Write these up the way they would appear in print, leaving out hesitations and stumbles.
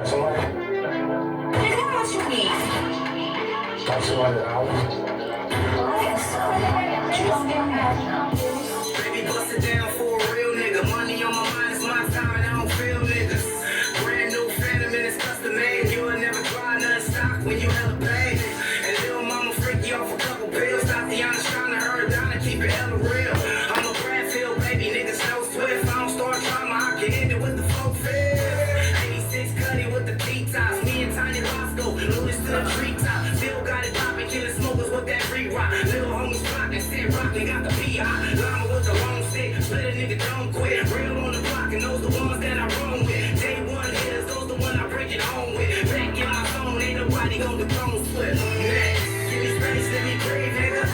Somebody, Is that what you need? talk somebody out. I guess so. You don't get mad. Baby, bust it down for a real nigga. Money on my mind, it's my time, and I don't feel niggas. Brand new Phantom and it's custom made. You'll never try nothing stock when you hella paid. And little mama freak you off a couple pills. Stop the honest trying to hurt down and keep it hella real. I'm a Bradfield baby, niggas so swift. I don't start drama, I can end it with the folk feel. 86 Cuddy with the T-tops. Me and Tiny Bosco, Louis to the treetop. Still got it poppin', killing smokers with that re-rock. Little homies flockin', sit rockin', got the P-hot. Llama with the long stick, split a nigga don't quit. Real on the block, and those the ones that I roam with. Day one hitters, those the one I bring it home with. Back in my zone, ain't nobody gon' the throne split. Next, give me space, let me breathe, nigga.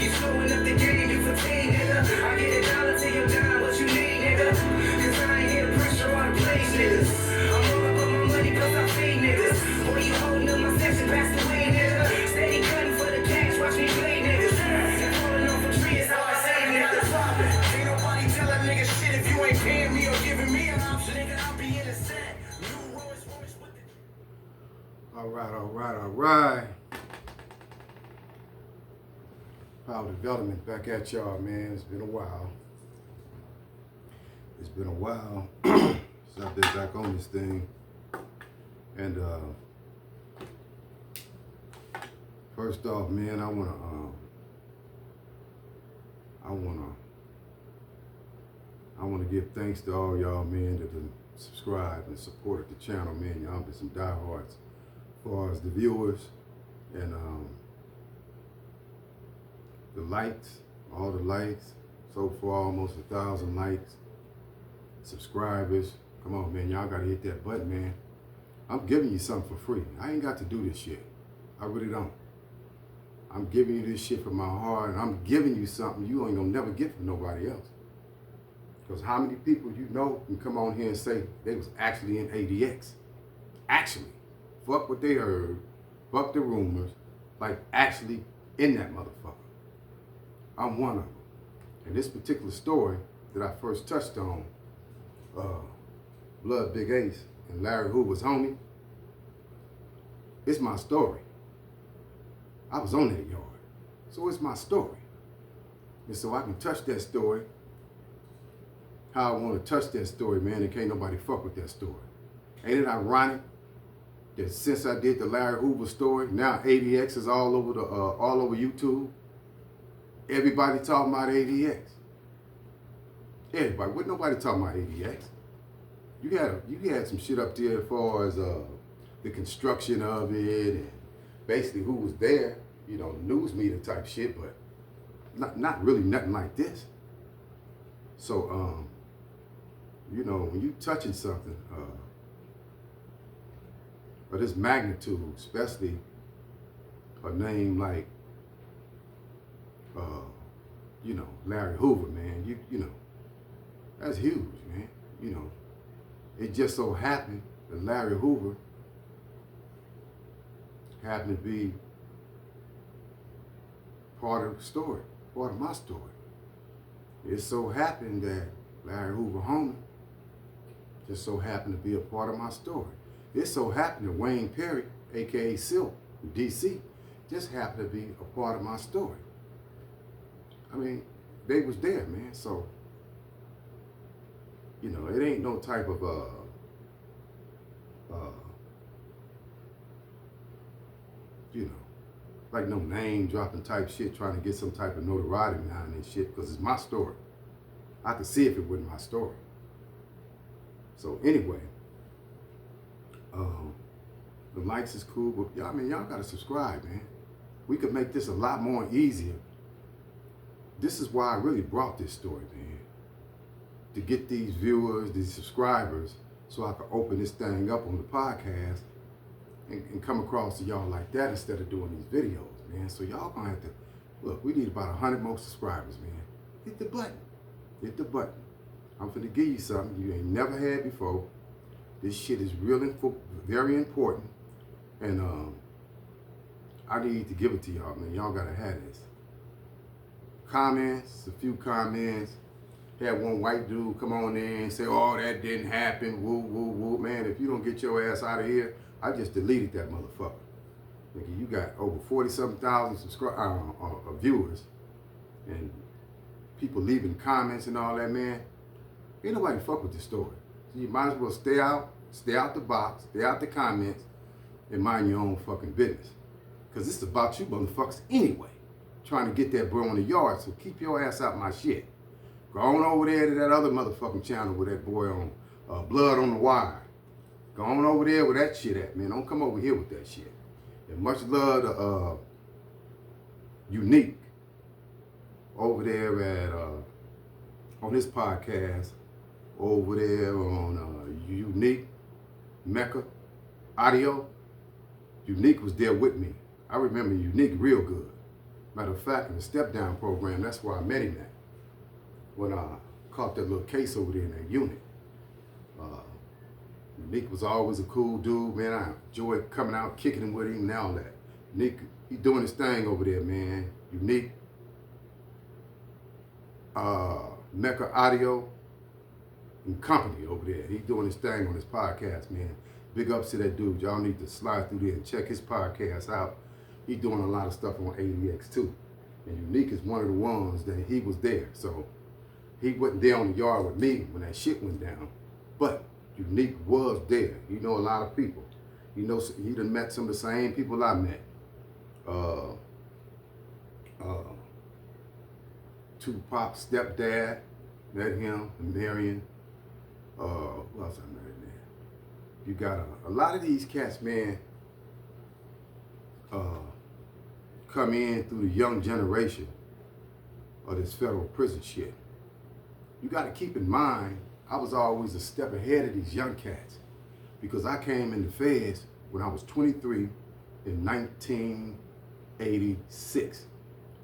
You showing up the game, you fatigue, nigga. I get a dollar till you're down, what you need, nigga. Cause I ain't here to pressure on the place, niggas. I'm all up on my money, plus I feed niggas. Boy, you holding up my section, pass the way, nigga. Steady cutting for the cash, watch me play, niggas. And falling off a tree is how I save niggas. Ain't nobody telling niggas shit if you ain't paying me or giving me an option, nigga. I'll be in the set. New Rolls Royce with the... All right. Power Development back at y'all, man. It's been a while. Since I've been back on this thing. And first off, man, I wanna give thanks to all y'all, man, that have subscribed and supported the channel, man. Y'all been some diehards as far as the viewers and the likes, all the likes. So far, almost 1,000 likes, subscribers. Come on, man, y'all gotta hit that button, man. I'm giving you something for free. I ain't got to do this shit. I really don't. I'm giving you this shit from my heart, and I'm giving you something you ain't gonna never get from nobody else. Because how many people you know can come on here and say they was actually in ADX? Actually. Fuck what they heard. Fuck the rumors. Like actually in that motherfucker. I'm one of them. And this particular story that I first touched on, Blood Big Ace and Larry Hoover's homie, it's my story. I was on that yard. So it's my story. And so I can touch that story how I want to touch that story, man, and can't nobody fuck with that story. Ain't it ironic that since I did the Larry Hoover story, now ADX is all over YouTube? Everybody talking about ADX. Everybody, what nobody talking about ADX? You had some shit up there as far as the construction of it and basically who was there, you know, news media type shit, but not really nothing like this. So you know, when you touching something of this magnitude, especially a name like you know, Larry Hoover, man, you know, that's huge, man. You know, it just so happened that Larry Hoover happened to be part of the story, part of my story. It so happened that Larry Hoover homie just so happened to be a part of my story. It so happened that Wayne Perry, aka Silk, DC, just happened to be a part of my story. I mean, they was there, man. So, you know, it ain't no type of you know, like no name dropping type shit, trying to get some type of notoriety behind this shit, because it's my story. I could see if it wasn't my story. So anyway, the likes is cool, but y'all, I mean, y'all gotta subscribe, man. We could make this a lot more easier. This is why I really brought this story, man. To get these viewers, these subscribers, so I could open this thing up on the podcast and come across to y'all like that instead of doing these videos, man. So y'all gonna have to, look, we need about 100 more subscribers, man. Hit the button. Hit the button. I'm finna give you something you ain't never had before. This shit is really very important. And I need to give it to y'all, man. Y'all gotta have this. Comments, a few comments. Had one white dude come on there and say, oh, that didn't happen, woo, woo, woo. Man, if you don't get your ass out of here, I just deleted that motherfucker. Nigga, you got over 40-something thousand viewers and people leaving comments and all that, man. Ain't nobody fuck with this story. So you might as well stay out the box, stay out the comments, and mind your own fucking business. Because this is about you motherfuckers anyway. Trying to get that bro in the yard, so keep your ass out my shit. Go on over there to that other motherfucking channel with that boy on Blood on the Wire. Go on over there with that shit at, man. Don't come over here with that shit. And much love to Unique over there at on this podcast, over there on Unique Mecca Audio. Unique was there with me. I remember Unique real good. Matter of fact, in the step down program, that's where I met him at. When I caught that little case over there in that unit. Nick was always a cool dude, man. I enjoyed coming out, kicking him with him and all that. Nick, he doing his thing over there, man. Unique. Mecca Audio and Company over there. He doing his thing on his podcast, man. Big ups to that dude. Y'all need to slide through there and check his podcast out. He doing a lot of stuff on ADX too. And Unique is one of the ones that he was there. So he wasn't there on the yard with me when that shit went down. But Unique was there. He know a lot of people. He knows he done met some of the same people I met. Tupac's stepdad, met him, and Marion. Who else I met there? You got a lot of these cats, man, come in through the young generation of this federal prison shit. You got to keep in mind, I was always a step ahead of these young cats because I came in the feds when I was 23 in 1986.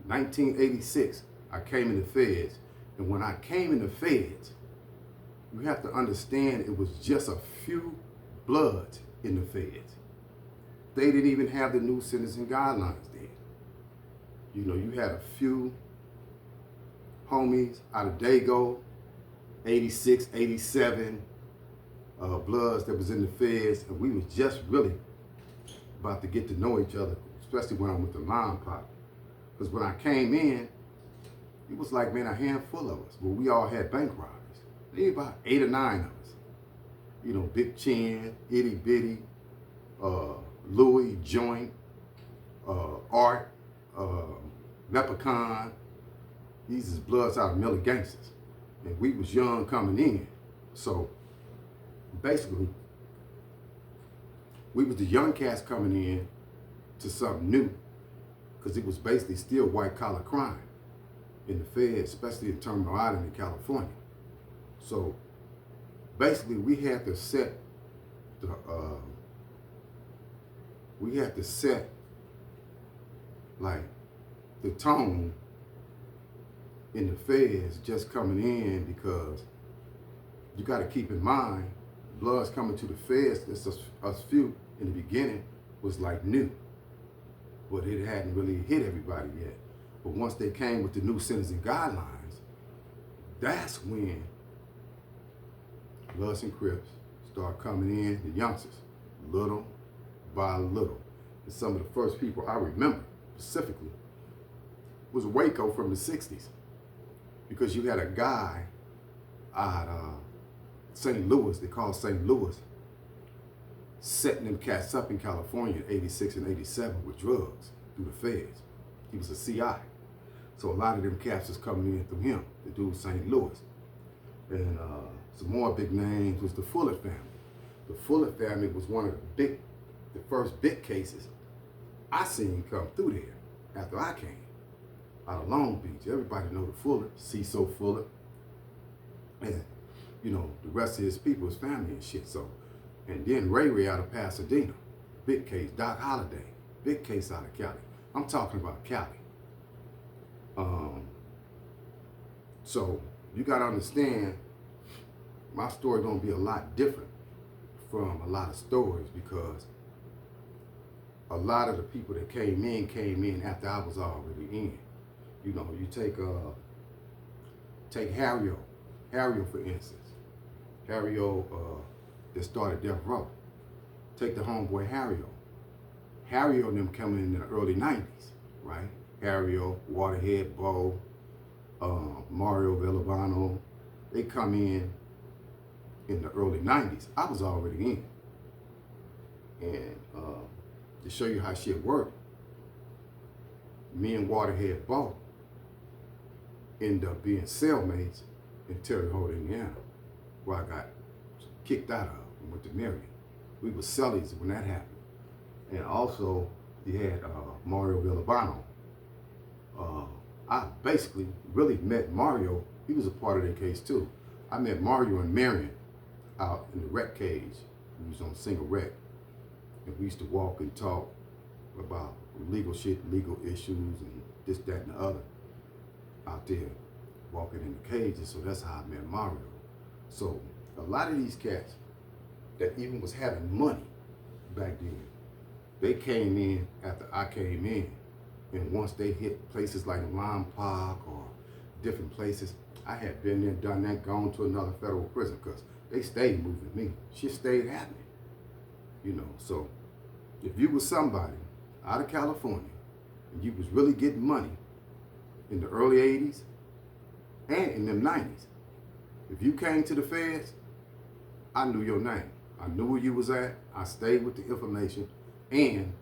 1986, I came in the feds. And when I came in the feds, you have to understand it was just a few bloods in the feds. They didn't even have the new sentencing guidelines then. You know, you had a few homies out of Dago, 86, 87, bloods that was in the feds, and we was just really about to get to know each other, especially when I'm with the line pop. Because when I came in, it was like, man, a handful of us. Well, we all had bank robberies. Maybe about 8 or 9 of us. You know, Big Chin, Itty Bitty, Louis, Joint, Art, Leprechaun. These is bloods out of Miller Gangsters. And we was young coming in. So basically, we was the young cats coming in to something new. Because it was basically still white collar crime in the feds, especially in Terminal Island in California. So basically we had to set the the tone in the feds just coming in, because you got to keep in mind, bloods coming to the feds, that's us few in the beginning, was like new. But it hadn't really hit everybody yet. But once they came with the new sentencing guidelines, that's when Bloods and Crips start coming in, the youngsters, little by little. And some of the first people I remember specifically was Waco from the 60s. Because you had a guy out St. Louis, they call St. Louis, setting them cats up in California in 86 and 87 with drugs through the feds. He was a CI. So a lot of them cats was coming in through him, the dude St. Louis. And some more big names was the Fuller family. The Fuller family was one of the first big cases I seen come through there after I came out of Long Beach. Everybody know the Fuller, Cecil Fuller. And, you know, the rest of his people, his family and shit. So, and then Ray Ray out of Pasadena, big case. Doc Holliday, big case out of Cali. I'm talking about Cali. So you gotta understand, my story gonna be a lot different from a lot of stories, because a lot of the people that came in after I was already in. You know, you take Harry O. Harry, for instance. Harry that started Death Row. Take the homeboy Harry. Harry and them coming in the early 90s, right? Harry, Waterhead, Bo, Mario Villavano, they come in the early 90s. I was already in. And to show you how shit worked, me and Waterhead Bo ended up being cellmates in Terre Haute, Indiana, where I got kicked out of and went to Marion. We were cellies when that happened. And also, you had Mario Villavano. I basically really met Mario. He was a part of the case too. I met Mario and Marion out in the rec cage. We was on single rec. And we used to walk and talk about legal shit, legal issues, and this, that, and the other out there walking in the cages. So that's how I met Mario. So a lot of these cats that even was having money back then, they came in after I came in. And once they hit places like Lime Park or different places, I had been there, done that, gone to another federal prison because they stayed moving me. Shit stayed happening. You know, so if you was somebody out of California and you was really getting money in the early 80s and in them 90s, if you came to the feds, I knew your name. I knew where you was at. I stayed with the information, and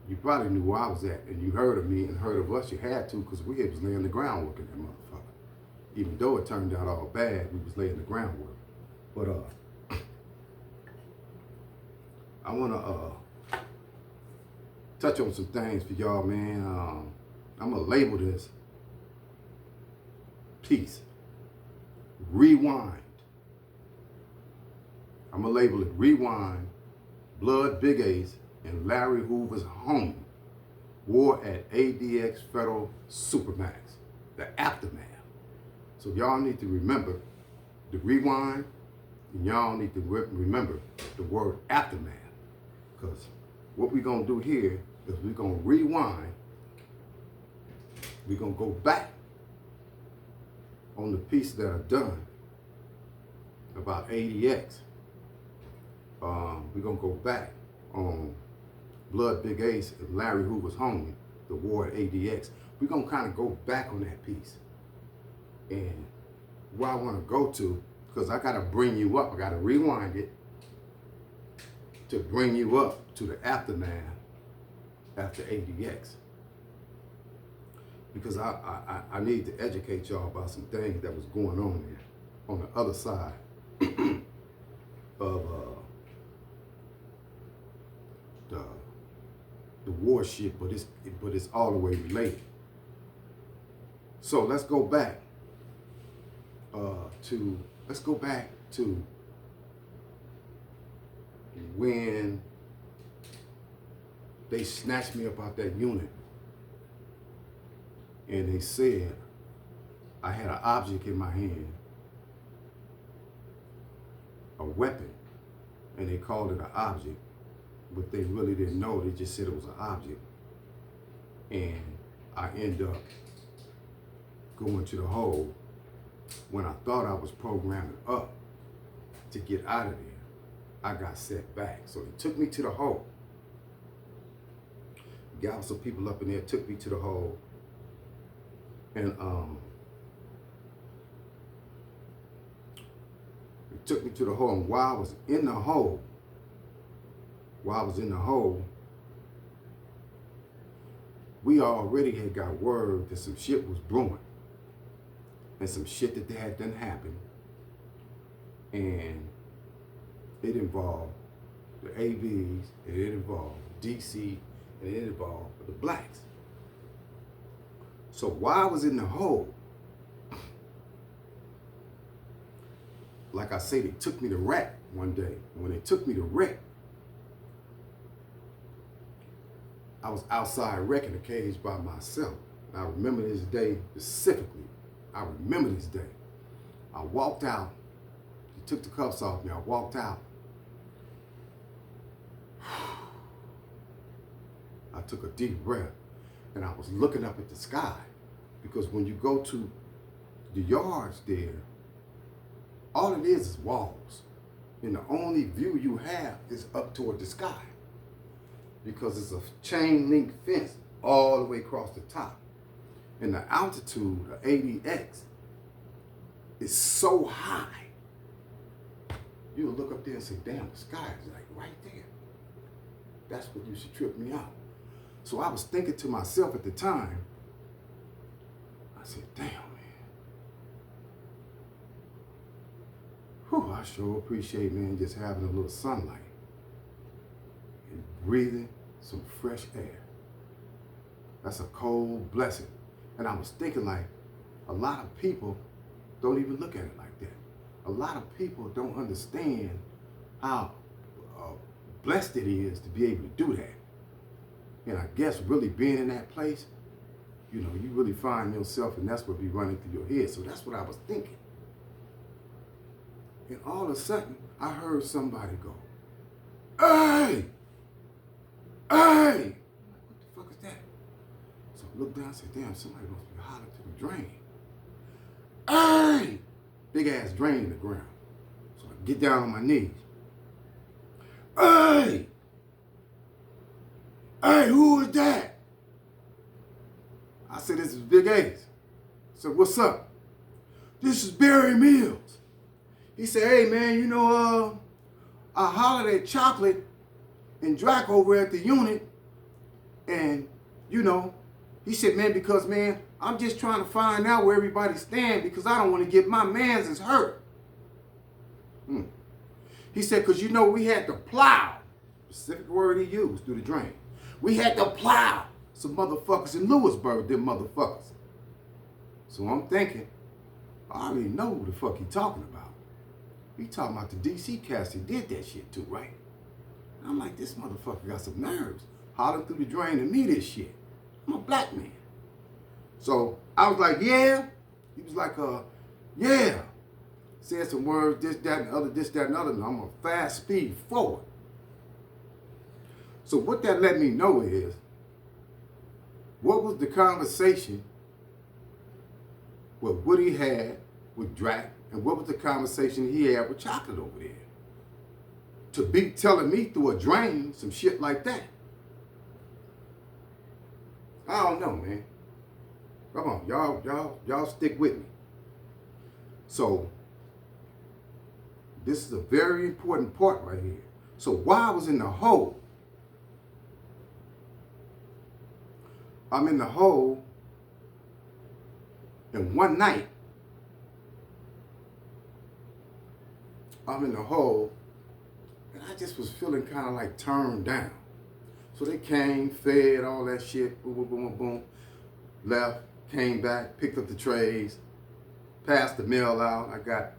you probably knew where I was at, and you heard of me and heard of us. You had to, because we was laying the groundwork in that motherfucker. Even though it turned out all bad, we was laying the groundwork. But I want to touch on some things for y'all, man. I'm going to label this piece Rewind. I'm going to label it Rewind, Blood, Big Ace, and Larry Hoover's home. War at ADX Federal Supermax. The aftermath. So y'all need to remember the rewind, and y'all need to remember the word aftermath. Because what we're going to do here is we're going to rewind. We're going to go back on the pieces that are done about ADX. We're going to go back on Blood, Big Ace, and Larry Hoover's homie, the war at ADX. We're going to kind of go back on that piece. And where I want to go to, because I got to bring you up, I got to rewind it to bring you up to the aftermath after ADX. Because I need to educate y'all about some things that was going on there on the other side of the war shit, but it's all the way related. So let's go back to when they snatched me up out that unit, and they said I had an object in my hand, a weapon, and they called it an object, but they really didn't know. They just said it was an object. And I end up going to the hole when I thought I was programming up to get out of there. I got set back. So they took me to the hole. Got some people up in there, took me to the hole. And they took me to the hole, and while I was in the hole, we already had got word that some shit was brewing and some shit that had done happened. And it involved the AVs, and it involved DC, and it involved the blacks. So while I was in the hole, like I say, they took me to rec one day. And when they took me to rec, I was outside wrecking the cage by myself. And I remember this day specifically. I remember this day. I walked out. He took the cuffs off me. I walked out. I took a deep breath, and I was looking up at the sky, because when you go to the yards there, all it is walls. And the only view you have is up toward the sky. Because it's a chain link fence all the way across the top. And the altitude, the 80x, is so high. You'll look up there and say, damn, the sky is like right there. That's what used to trip me out. So I was thinking to myself at the time, I said, damn, man. Whew, I sure appreciate, man, just having a little sunlight and breathing some fresh air. That's a cold blessing. And I was thinking, like, a lot of people don't even look at it like that. A lot of people don't understand how blessed it is to be able to do that. And I guess really being in that place, you know, you really find yourself, and that's what be running through your head. So that's what I was thinking. And all of a sudden, I heard somebody go, "Hey! Hey!" I'm like, what the fuck is that? So I looked down and said, damn, somebody must be hollering through the drain. Hey! Big ass drain in the ground. So I get down on my knees. Hey! Hey, who is that? I said, this is Big Ace. I said, what's up? This is Barry Mills. He said, hey man, you know, I hollered at Chocolate and Drac over at the unit, and you know, he said, man, because man, I'm just trying to find out where everybody stand because I don't want to get my mans is hurt. He said, because you know we had to plow, specific word he used, through the drain. We had to plow some motherfuckers in Lewisburg, them motherfuckers. So I'm thinking, I already know who the fuck he talking about. He talking about the DC cast he did that shit too, right? And I'm like, this motherfucker got some nerves, hollering through the drain to me this shit. I'm a black man. So I was like, yeah. He was like, yeah. Said some words, this, that, and the other, this, that, and the other. And I'm a fast speed forward. So what that let me know is, what was the conversation what Woody had with Drac, and what was the conversation he had with Chocolate over there? To be telling me through a drain some shit like that. I don't know, man. Come on, y'all stick with me. So, this is a very important part right here. So while I was in the hole, I'm in the hole, and one night, I'm in the hole, and I just was feeling kind of like turned down. So they came, fed, all that shit, boom, boom, boom, boom, left, came back, picked up the trays, passed the mail out. I got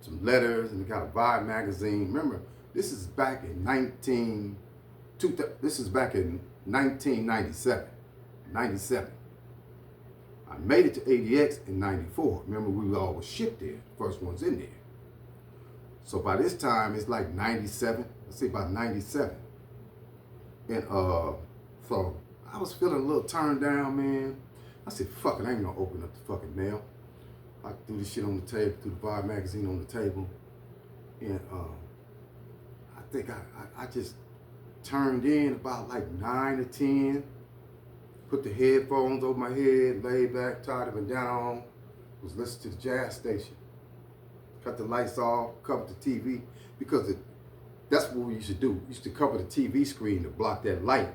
some letters, and I got a Vibe magazine. Remember, this is back in 1997, 97. I made it to ADX in 94. Remember, we all was shipped there, first ones in there. So by this time, it's like 97, let's say about 97. And so I was feeling a little turned down, man. I said, fuck it, I ain't gonna open up the fucking mail. I threw this shit on the table, threw the Vibe magazine on the table. And I think I just turned in about like 9 or 10, put the headphones over my head, laid back, tied them down, was listening to the jazz station. Cut the lights off, covered the TV, because that's what we used to do. We used to cover the TV screen to block that light.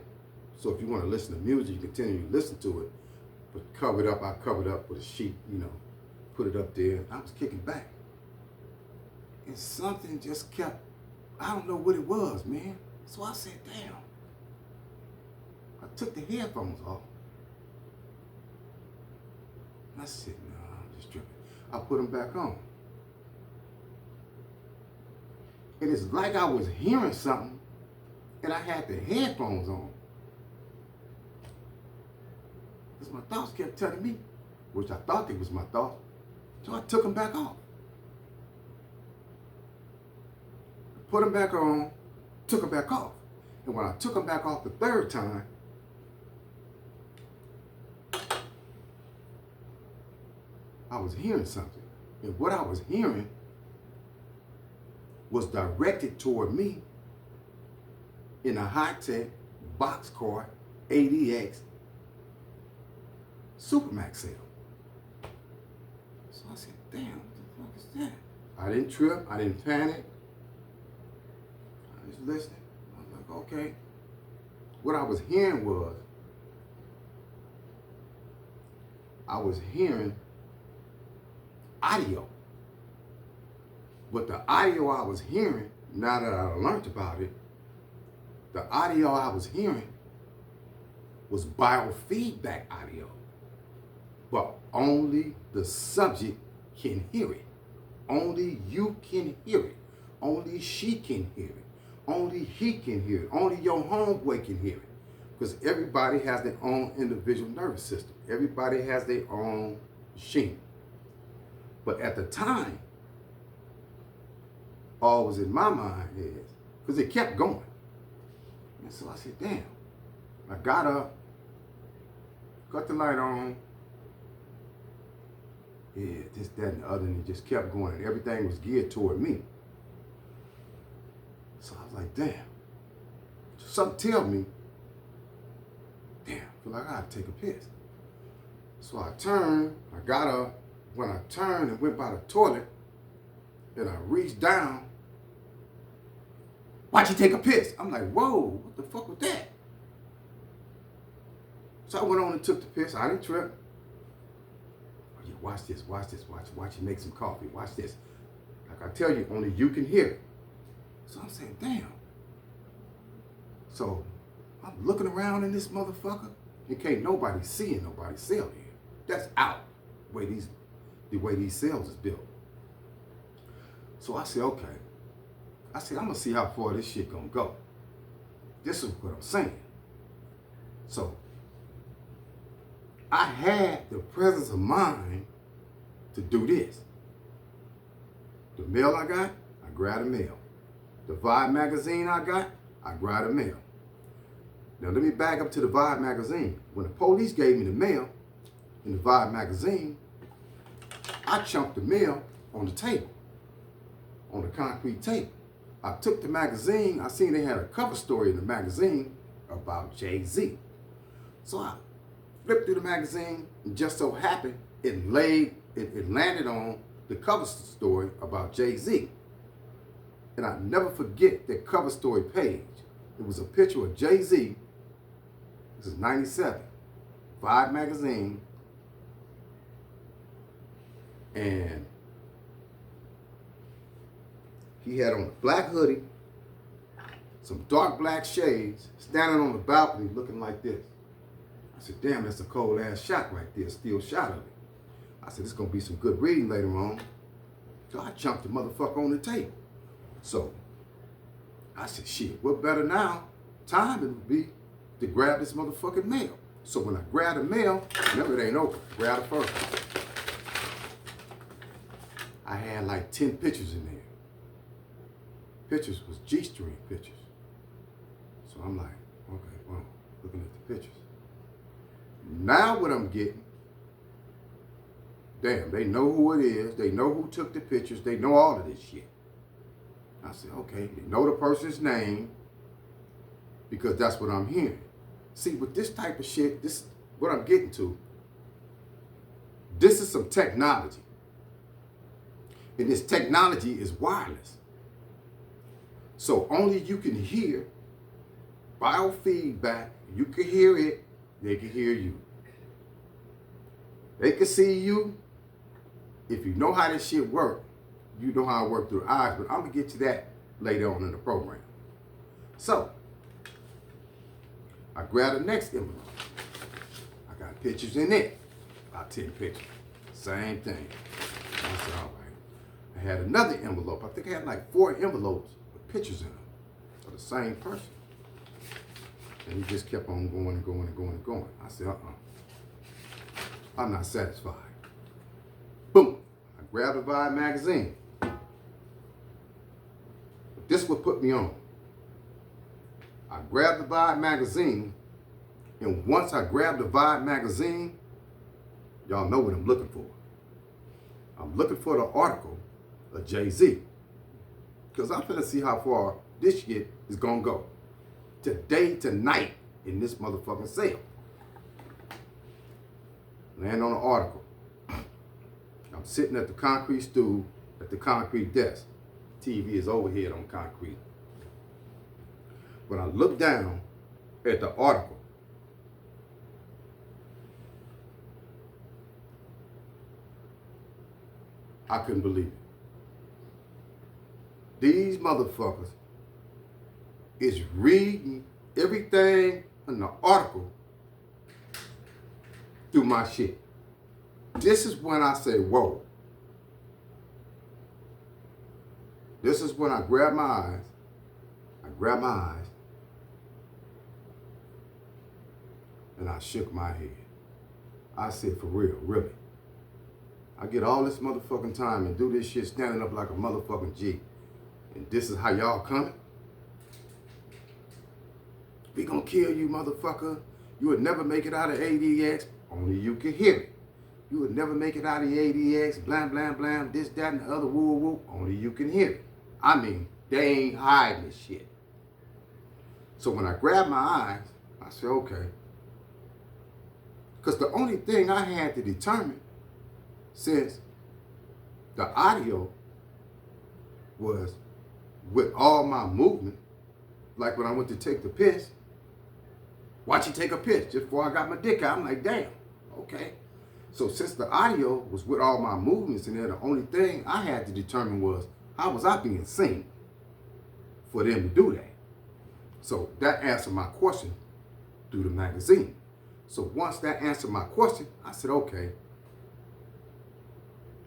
So if you want to listen to music, you continue to listen to it. But cover it up, I covered up with a sheet, you know, put it up there. I was kicking back. And something just kept, I don't know what it was, man. So I said, damn. I took the headphones off. And I said, no, I'm just tripping. I put them back on. And it's like I was hearing something, and I had the headphones on. Because my thoughts kept telling me, which I thought they was my thoughts, so I took them back off. Put them back on, took them back off. And when I took them back off the third time, I was hearing something. And what I was hearing was directed toward me in a high-tech boxcar ADX Supermax sale. So I said, damn, what the fuck is that? I didn't trip. I didn't panic. I was listening. I was like, okay. What I was hearing was, I was hearing audio. But the audio I was hearing, now that I learned about it, the audio I was hearing was biofeedback audio. But only the subject can hear it. Only you can hear it. Only she can hear it. Only he can hear it. Only your homeboy can hear it. Because everybody has their own individual nervous system. Everybody has their own machine. But at the time, all was in my mind is, because it kept going. And so I said, damn. I got up, cut the light on. Yeah, this, that, and the other, and it just kept going, and everything was geared toward me. So I was like, damn. Something tell me, damn, I feel like I gotta take a piss. So I turned, I got up. When I turned and went by the toilet, and I reached down, why'd you take a piss? I'm like, whoa, what the fuck was that? So I went on and took the piss. I didn't trip. Oh yeah, watch this, watch this, watch you make some coffee, watch this. Like I tell you, only you can hear it. So I'm saying, damn. So I'm looking around in this motherfucker, and can't nobody seeing nobody cell here. That's out the way these cells is built. So I said, okay. I said, I'm gonna see how far this shit gonna go. This is what I'm saying. So I had the presence of mind to do this. The mail I got, I grabbed a mail. The Vibe magazine I got, I grabbed a mail. Now let me back up to the Vibe magazine. When the police gave me the mail in the Vibe magazine, I chunked the mail on the table, on the concrete table. I took the magazine, I seen they had a cover story in the magazine about Jay-Z. So I flipped through the magazine, and just so happened it landed on the cover story about Jay-Z. And I never forget that cover story page. It was a picture of Jay-Z. This is 97, Vibe magazine. And he had on a black hoodie, some dark black shades, standing on the balcony looking like this. I said, damn, that's a cold ass shot right there, still shot of it. I said, it's gonna be some good reading later on. So I jumped the motherfucker on the table. So I said, shit, what better now? Time it would be to grab this motherfucking mail. So when I grabbed the mail, remember it ain't open, grab it first. I had like 10 pictures in there. Pictures was G-string pictures. So I'm like, okay, well, looking at the pictures. Now what I'm getting, damn, they know who it is. They know who took the pictures. They know all of this shit. I said, okay, they know the person's name because that's what I'm hearing. See, with this type of shit, this what I'm getting to. This is some technology. And this technology is wireless. So only you can hear biofeedback. You can hear it. They can hear you. They can see you. If you know how this shit works, you know how it works through the eyes. But I'm going to get to that later on in the program. So I grabbed the next envelope. I got pictures in it. About 10 pictures. Same thing. I said, all right. I had another envelope. I think I had like 4 envelopes with pictures in them of the same person. And he just kept on going and going and going and going. I said, I'm not satisfied. Boom. I grabbed the Vibe magazine. This would put me on. I grabbed the Vibe magazine, and once I grabbed the Vibe magazine, y'all know what I'm looking for. I'm looking for the article of Jay-Z. Because I'm finna see how far this shit is gonna go. Today, tonight, in this motherfucking sale. Land on the article. I'm sitting at the concrete stool, at the concrete desk. TV is overhead on concrete. When I look down at the article, I couldn't believe it. These motherfuckers is reading everything in the article through my shit. This is when I say, whoa. This is when I grab my eyes. And I shook my head. I said, for real, really. I get all this motherfucking time and do this shit standing up like a motherfucking G. And this is how y'all coming? We gonna kill you, motherfucker. You would never make it out of ADX. Only you can hear it. You would never make it out of the ADX. Blam, blam, blam. This, that, and the other. Woo, woo. Only you can hear it. I mean, they ain't hiding this shit. So when I grabbed my eyes, I said, okay. Because the only thing I had to determine, since the audio was with all my movement, like when I went to take the piss, watch you take a piss just before I got my dick out. I'm like, damn, okay. So since the audio was with all my movements in there, the only thing I had to determine was, how was I being seen for them to do that? So that answered my question through the magazine. So once that answered my question, I said, okay.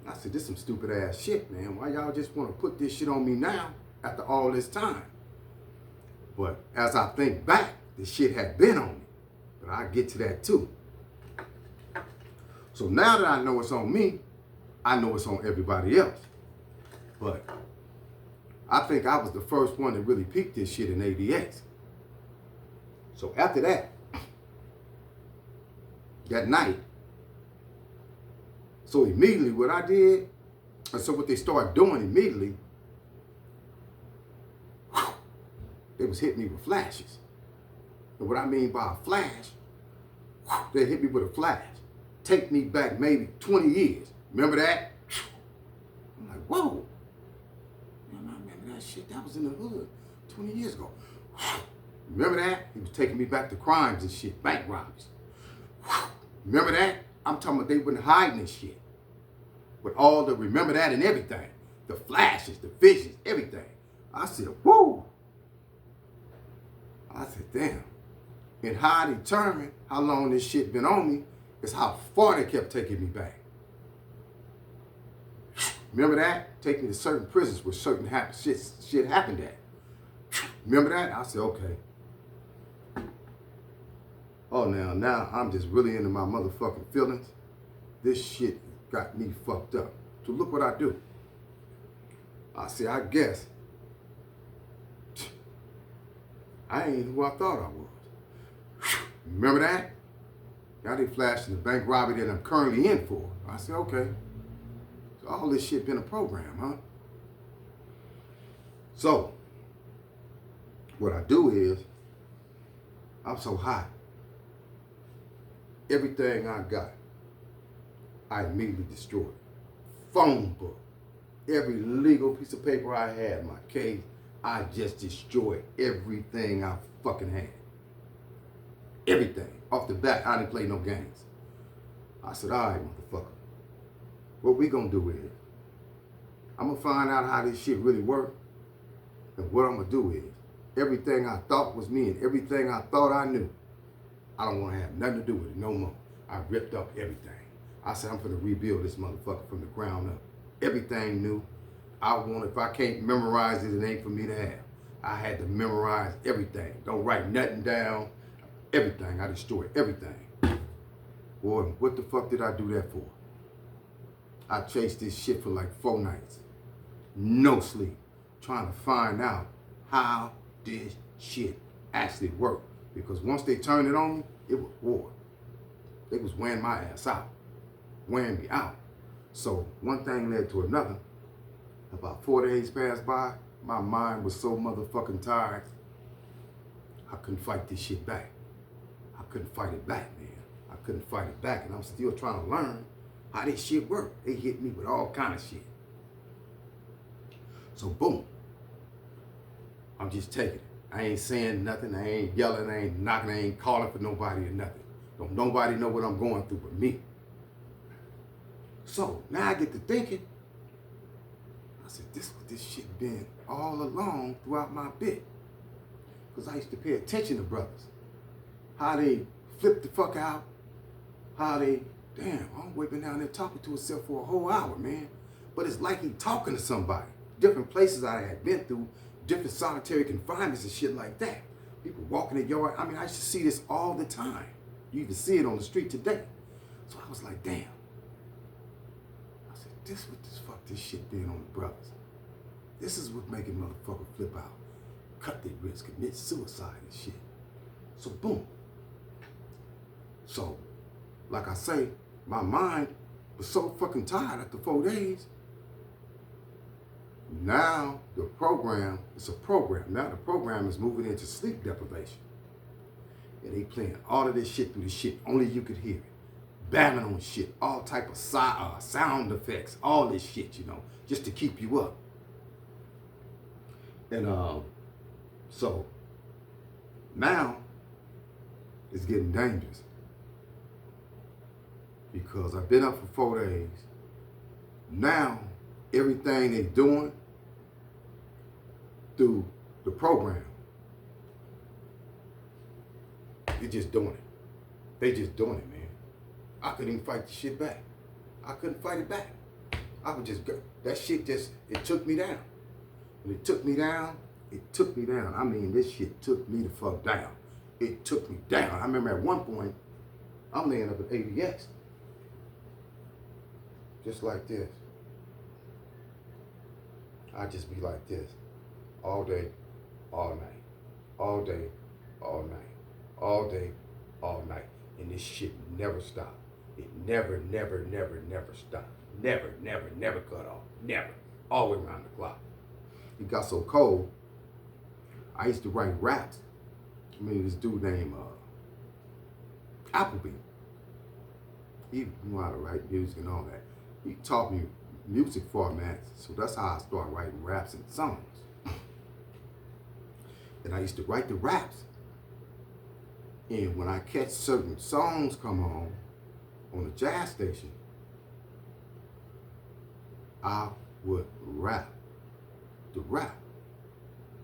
I said, this is some stupid ass shit, man. Why y'all just want to put this shit on me now after all this time? But as I think back, the shit had been on me. But I'll get to that too. So now that I know it's on me, I know it's on everybody else. But I think I was the first one that really peeped this shit in ADX. So after that night, so immediately what I did, and so what they started doing immediately, they was hitting me with flashes. And what I mean by a flash, they hit me with a flash. Take me back maybe 20 years. Remember that? I'm like, whoa. Man, I remember that shit. That was in the hood 20 years ago. Remember that? He was taking me back to crimes and shit, bank robberies. Remember that? I'm talking about they wasn't hiding this shit. With all the remember that and everything. The flashes, the visions, everything. I said, whoa. I said, damn. And how I determined how long this shit been on me is how far they kept taking me back. Remember that? Take me to certain prisons where certain shit happened at. Remember that? I said, okay. Oh, now I'm just really into my motherfucking feelings. This shit got me fucked up. So look what I do. I say, I guess I ain't who I thought I was. Remember that? Now they flashing the bank robbery that I'm currently in for. I said, okay. So all this shit been a program, huh? So what I do is, I'm so hot. Everything I got, I immediately destroyed. Phone book, every legal piece of paper I had, my case, I just destroyed everything I fucking had. Everything. Off the bat, I didn't play no games. I said, all right, motherfucker. What we gonna do is, I'm gonna find out how this shit really works. And what I'm gonna do is, everything I thought was me and everything I thought I knew, I don't want to have nothing to do with it no more. I ripped up everything. I said, I'm going to rebuild this motherfucker from the ground up. Everything new. If I can't memorize it, it ain't for me to have. I had to memorize everything. Don't write nothing down. Everything. I destroyed everything. Boy, what the fuck did I do that for? I chased this shit for like 4 nights. No sleep. Trying to find out how this shit actually worked. Because once they turned it on me, it was war. They was wearing my ass out. Wearing me out. So one thing led to another. About 4 days passed by. My mind was so motherfucking tired. I couldn't fight this shit back. I couldn't fight it back, man. I couldn't fight it back, and I'm still trying to learn how this shit work. They hit me with all kind of shit. So boom, I'm just taking it. I ain't saying nothing. I ain't yelling. I ain't knocking. I ain't calling for nobody or nothing. Don't nobody know what I'm going through but me. So now I get to thinking. I said, this what this shit been all along throughout my bit. Because I used to pay attention to brothers. How they flip the fuck out. How they, damn, I'm been down there talking to himself for a whole hour, man. But it's like he talking to somebody. Different places I had been through, different solitary confinements and shit like that. People walking the yard. I mean, I used to see this all the time. You even see it on the street today. So I was like, damn. I said, this what this fuck this shit been on the brothers. This is what making motherfucker flip out. Cut their wrists, commit suicide and shit. So boom. So, like I say, my mind was so fucking tired after 4 days. Now the program, it's a program. Now the program is moving into sleep deprivation. And they playing all of this shit through the shit. Only you could hear it. Bamming on shit. All type of sound effects. All this shit, you know. Just to keep you up. And so now it's getting dangerous. Because I've been up for 4 days. Now everything they doing through the program, they're just doing it. They just doing it, man. I couldn't even fight the shit back. I couldn't fight it back. I would just go. That shit just, it took me down. When it took me down, it took me down. I mean, this shit took me the fuck down. It took me down. I remember at one point, I'm laying up at ABX. Just like this. I just be like this. All day, all night. All day, all night. All day, all night. And this shit never stopped. It never stopped. Never cut off. Never. All the way around the clock. It got so cold, I used to write raps. I mean, this dude named Appleby. He knew how to write music and all that. He taught me music formats, so that's how I started writing raps and songs. And I used to write the raps. And when I catch certain songs come on the jazz station, I would rap the rap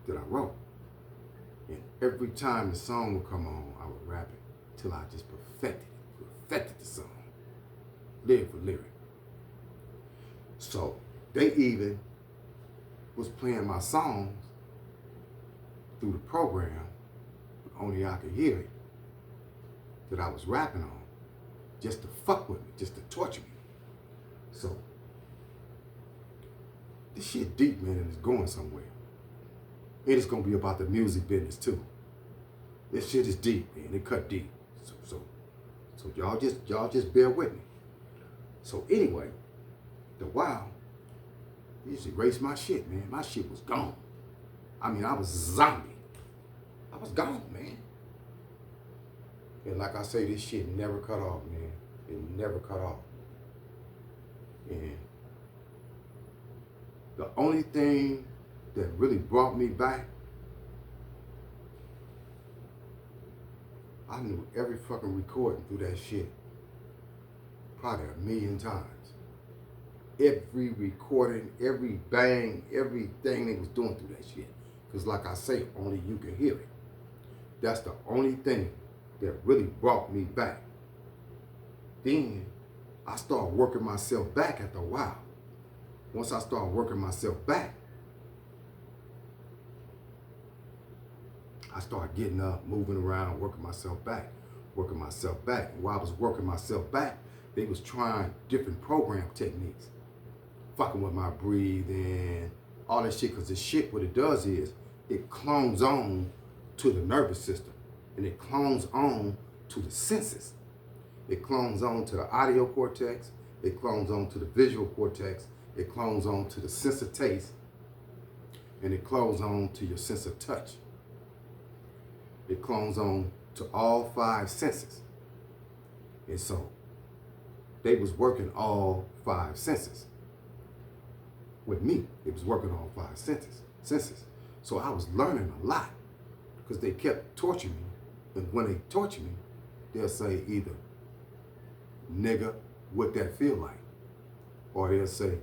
that I wrote. And every time the song would come on, I would rap it till I just perfected the song, lyric for lyric. So they even was playing my songs through the program, but only I could hear it, that I was rapping on, just to fuck with me, just to torture me. So this shit deep, man, and it's going somewhere. And it's gonna be about the music business too. This shit is deep, man. It cut deep. So y'all just bear with me. So anyway, the while, he used to erase my shit, man. My shit was gone. I mean, I was a zombie. I was gone, man. And like I say, this shit never cut off, man. It never cut off. And the only thing that really brought me back, I knew every fucking recording through that shit probably 1,000,000 times. Every recording, every bang, everything they was doing through that shit. Because like I say, only you can hear it. That's the only thing that really brought me back. Then I started working myself back after a while. Once I started working myself back, I started getting up, moving around, working myself back. And while I was working myself back, they was trying different program techniques. Fucking with my breathing, all that shit, because the shit, what it does is, it clones on to the nervous system, and it clones on to the senses. It clones on to the audio cortex, It clones on to the visual cortex. It clones on to the sense of taste. And it clones on to your sense of touch. It clones on to all 5 senses. And so they was working all 5 senses. With me, it was working all 5 senses. So I was learning a lot because they kept torturing me. And when they torture me, they'll say either, nigga, what that feel like? Or they'll say,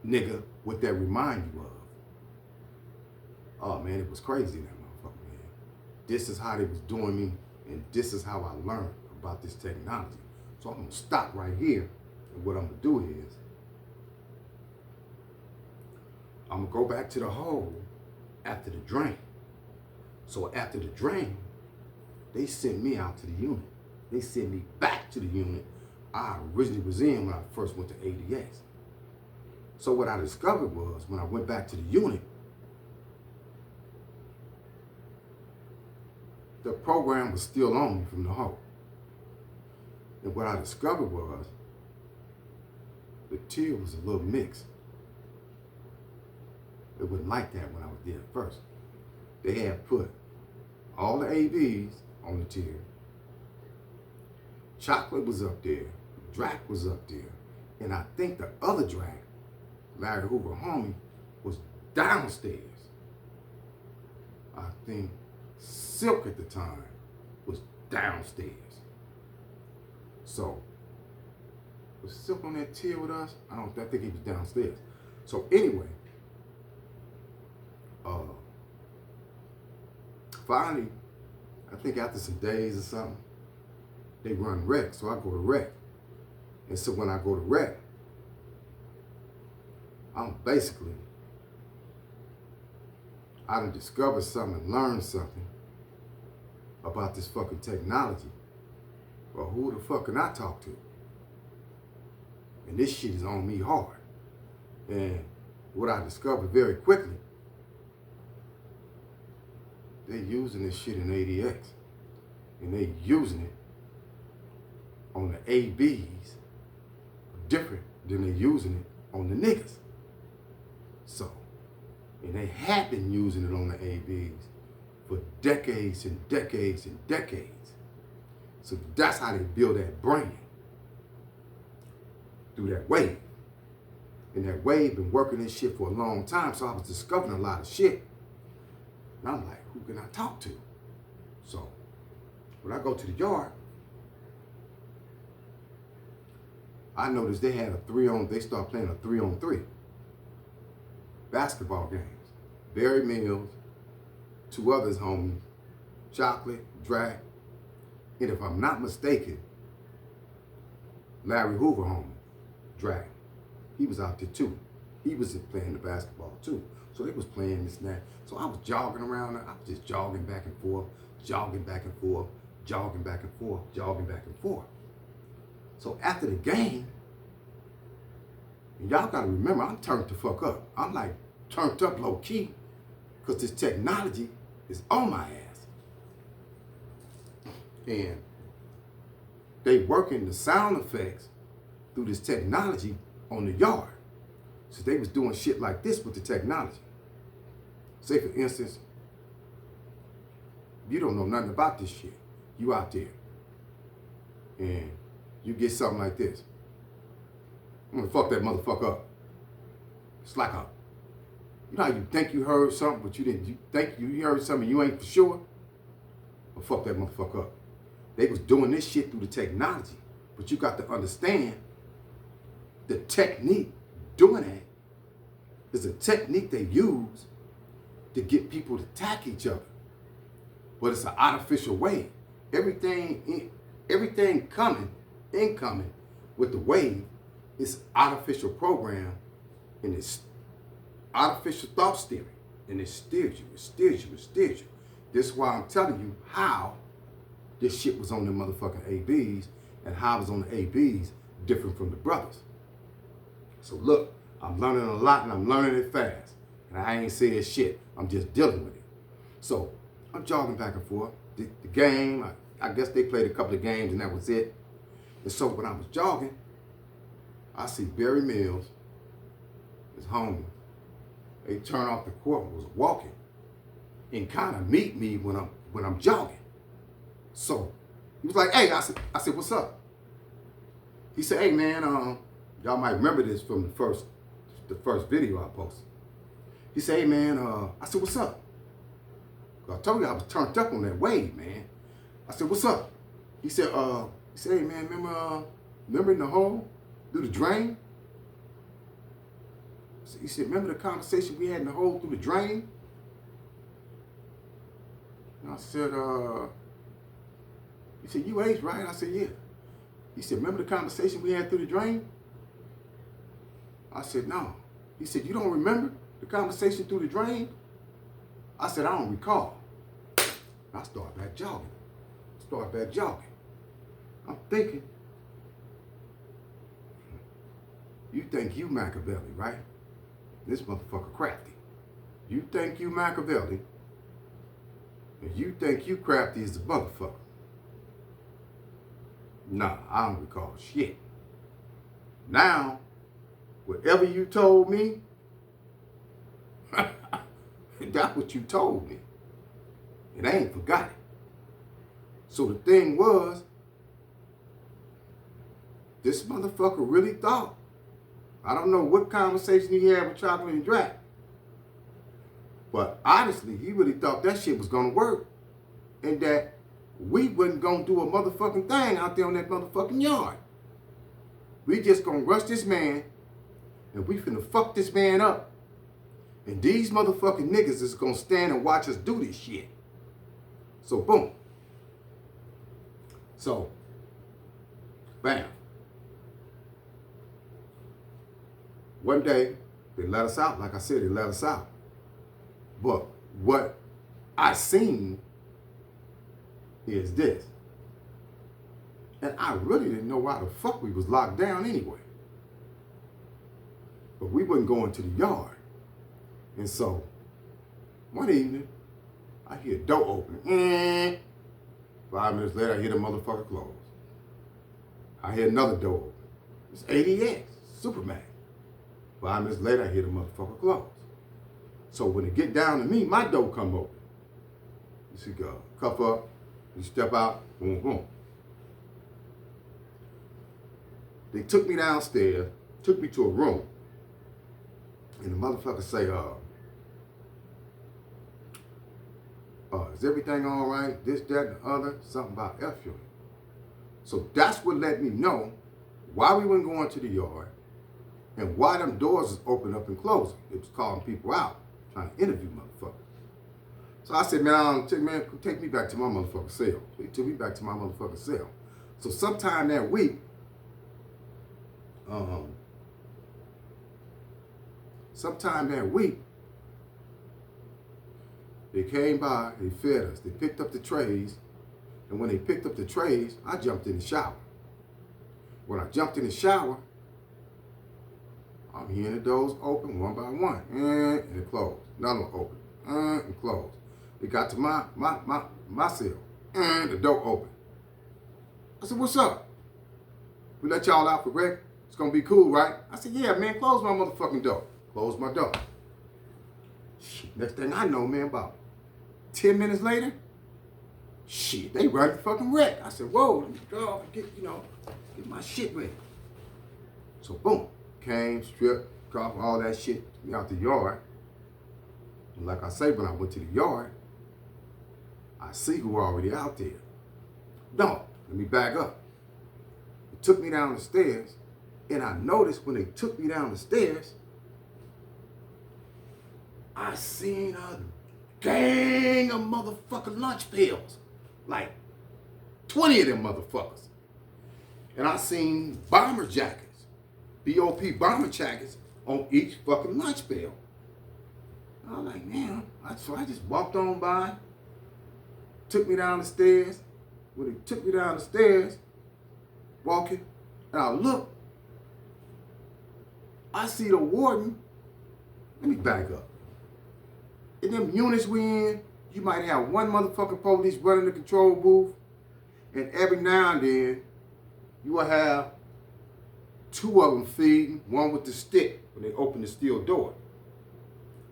nigga, what that remind you of? Oh man, it was crazy, that motherfucker, man. This is how they was doing me, and this is how I learned about this technology. So I'm gonna stop right here, and what I'm gonna do is, I'm gonna go back to the hole after the drain. So after the drain, they sent me out to the unit. They sent me back to the unit I originally was in when I first went to ADX. So what I discovered was, when I went back to the unit, the program was still on me from the hole. And what I discovered was, the tier was a little mixed. It wasn't like that when I was there at first. They had put all the ABs on the tier. Chocolate was up there. Drac was up there. And I think the other Drac, Larry Hoover homie, was downstairs. I think Silk at the time was downstairs. So, was Silk on that tier with us? I think he was downstairs. So anyway, finally, I think after some days or something, they run rec, so I go to rec. And so when I go to rec, I'm basically, I done discovered something and learned something about this fucking technology. Well, who the fuck can I talk to? And this shit is on me hard. And what I discovered very quickly, they using this shit in ADX. And they using it on the ABs different than they using it on the niggas. So, and they have been using it on the ABs for decades and decades and decades. So that's how they build that brain, through that wave. And that wave been working this shit for a long time, so I was discovering a lot of shit. And I'm like, who can I talk to? So when I go to the yard, I noticed they had they started playing a 3-on-3 basketball games. Barry Mills, 2 others homies, Chocolate, Drac, and if I'm not mistaken, Larry Hoover homie, Drac. He was out there too. He was playing the basketball too. So they was playing this and that. So I was jogging around. I was just jogging back and forth, jogging back and forth, jogging back and forth, jogging back and forth. So after the game, and y'all gotta remember, I'm turned the fuck up. I'm like turned up low key, because this technology is on my ass. And they working the sound effects through this technology on the yard. So they was doing shit like this with the technology. Say for instance, you don't know nothing about this shit. You out there and you get something like this. I'm gonna fuck that motherfucker up. It's like a, you know how you think you heard something, but you think you heard something you ain't for sure? Well, fuck that motherfucker up. They was doing this shit through the technology, but you got to understand the technique doing that is a technique they use to get people to attack each other. But it's an artificial wave. Everything incoming with the wave is artificial program, and it's artificial thought steering, and it steers you. This is why I'm telling you how this shit was on the motherfucking ABs, and how it was on the ABs different from the brothers. So look, I'm learning a lot, and I'm learning it fast. And I ain't saying shit. I'm just dealing with it. So I'm jogging back and forth. The game, I guess they played a couple of games and that was it. And so when I was jogging, I see Barry Mills, his homie. They turn off the court and was walking and kind of meet me when I'm jogging. So he was like, hey, I said, what's up? He said, hey man, y'all might remember this from the first video I posted. He said, hey man, I said, what's up? I told you I was turned up on that wave, man. I said, what's up? He said, hey man, remember in the hole through the drain? He said, remember the conversation we had in the hole through the drain? And I said, he said, you age, right? I said, yeah. He said, remember the conversation we had through the drain? I said, no. He said, you don't remember the conversation through the drain? I said, I don't recall. I started back jogging. I'm thinking, you think you Machiavelli, right? This motherfucker crafty. You think you Machiavelli, and you think you crafty as a motherfucker. Nah, I don't recall shit. Now, whatever you told me, that's what you told me. And I ain't forgot it. So the thing was, this motherfucker really thought, I don't know what conversation he had with Chocolate and Drac, but honestly, he really thought that shit was gonna work and that we wasn't gonna do a motherfucking thing out there on that motherfucking yard. We just gonna rush this man and we finna fuck this man up. And these motherfucking niggas is gonna stand and watch us do this shit. So boom. So, bam. One day, they let us out. Like I said, they let us out. But what I seen is this. And I really didn't know why the fuck we was locked down anyway. But we wasn't going to the yard. And so, one evening, I hear a door open. 5 minutes later, I hear the motherfucker close. I hear another door open. It's ADX, Superman. 5 minutes later, I hear the motherfucker close. So when it get down to me, my door come open. You see, go, cuff up, you step out, boom, boom. They took me downstairs, took me to a room, and the motherfucker say, is everything all right? This, that, and the other, something about F unit. So that's what let me know why we weren't going to the yard and why them doors is open up and closing. It was calling people out, trying to interview motherfuckers. So I said, man, take me back to my motherfucking cell. So he took me back to my motherfucking cell. So sometime that week, they came by, they fed us, they picked up the trays, and when they picked up the trays, I jumped in the shower. When I jumped in the shower, I'm hearing the doors open one by one, and it closed. Another one open, and closed. It got to my cell, and the door open. I said, what's up? We let y'all out for rec? It's gonna be cool, right? I said, yeah, man, close my motherfucking door. Close my door. Shit, next thing I know, man, about 10 minutes later, shit, they run the fucking wreck. I said, whoa, let me go and get my shit ready. So boom, came, stripped, off all that shit, took me out the yard. And like I say, when I went to the yard, I see who were already out there. No, let me back up. They took me down the stairs, and I noticed when they took me down the stairs, I seen a gang of motherfucking lunch pills. Like 20 of them motherfuckers. And I seen bomber jackets, BOP bomber jackets on each fucking lunch pill. I was like, man, so I just walked on by, took me down the stairs. When they took me down the stairs, walking, and I look, I see the warden. Let me back up. In them units we in, you might have one motherfucking police running the control booth, and every now and then, you will have 2 of them feeding, one with the stick when they open the steel door.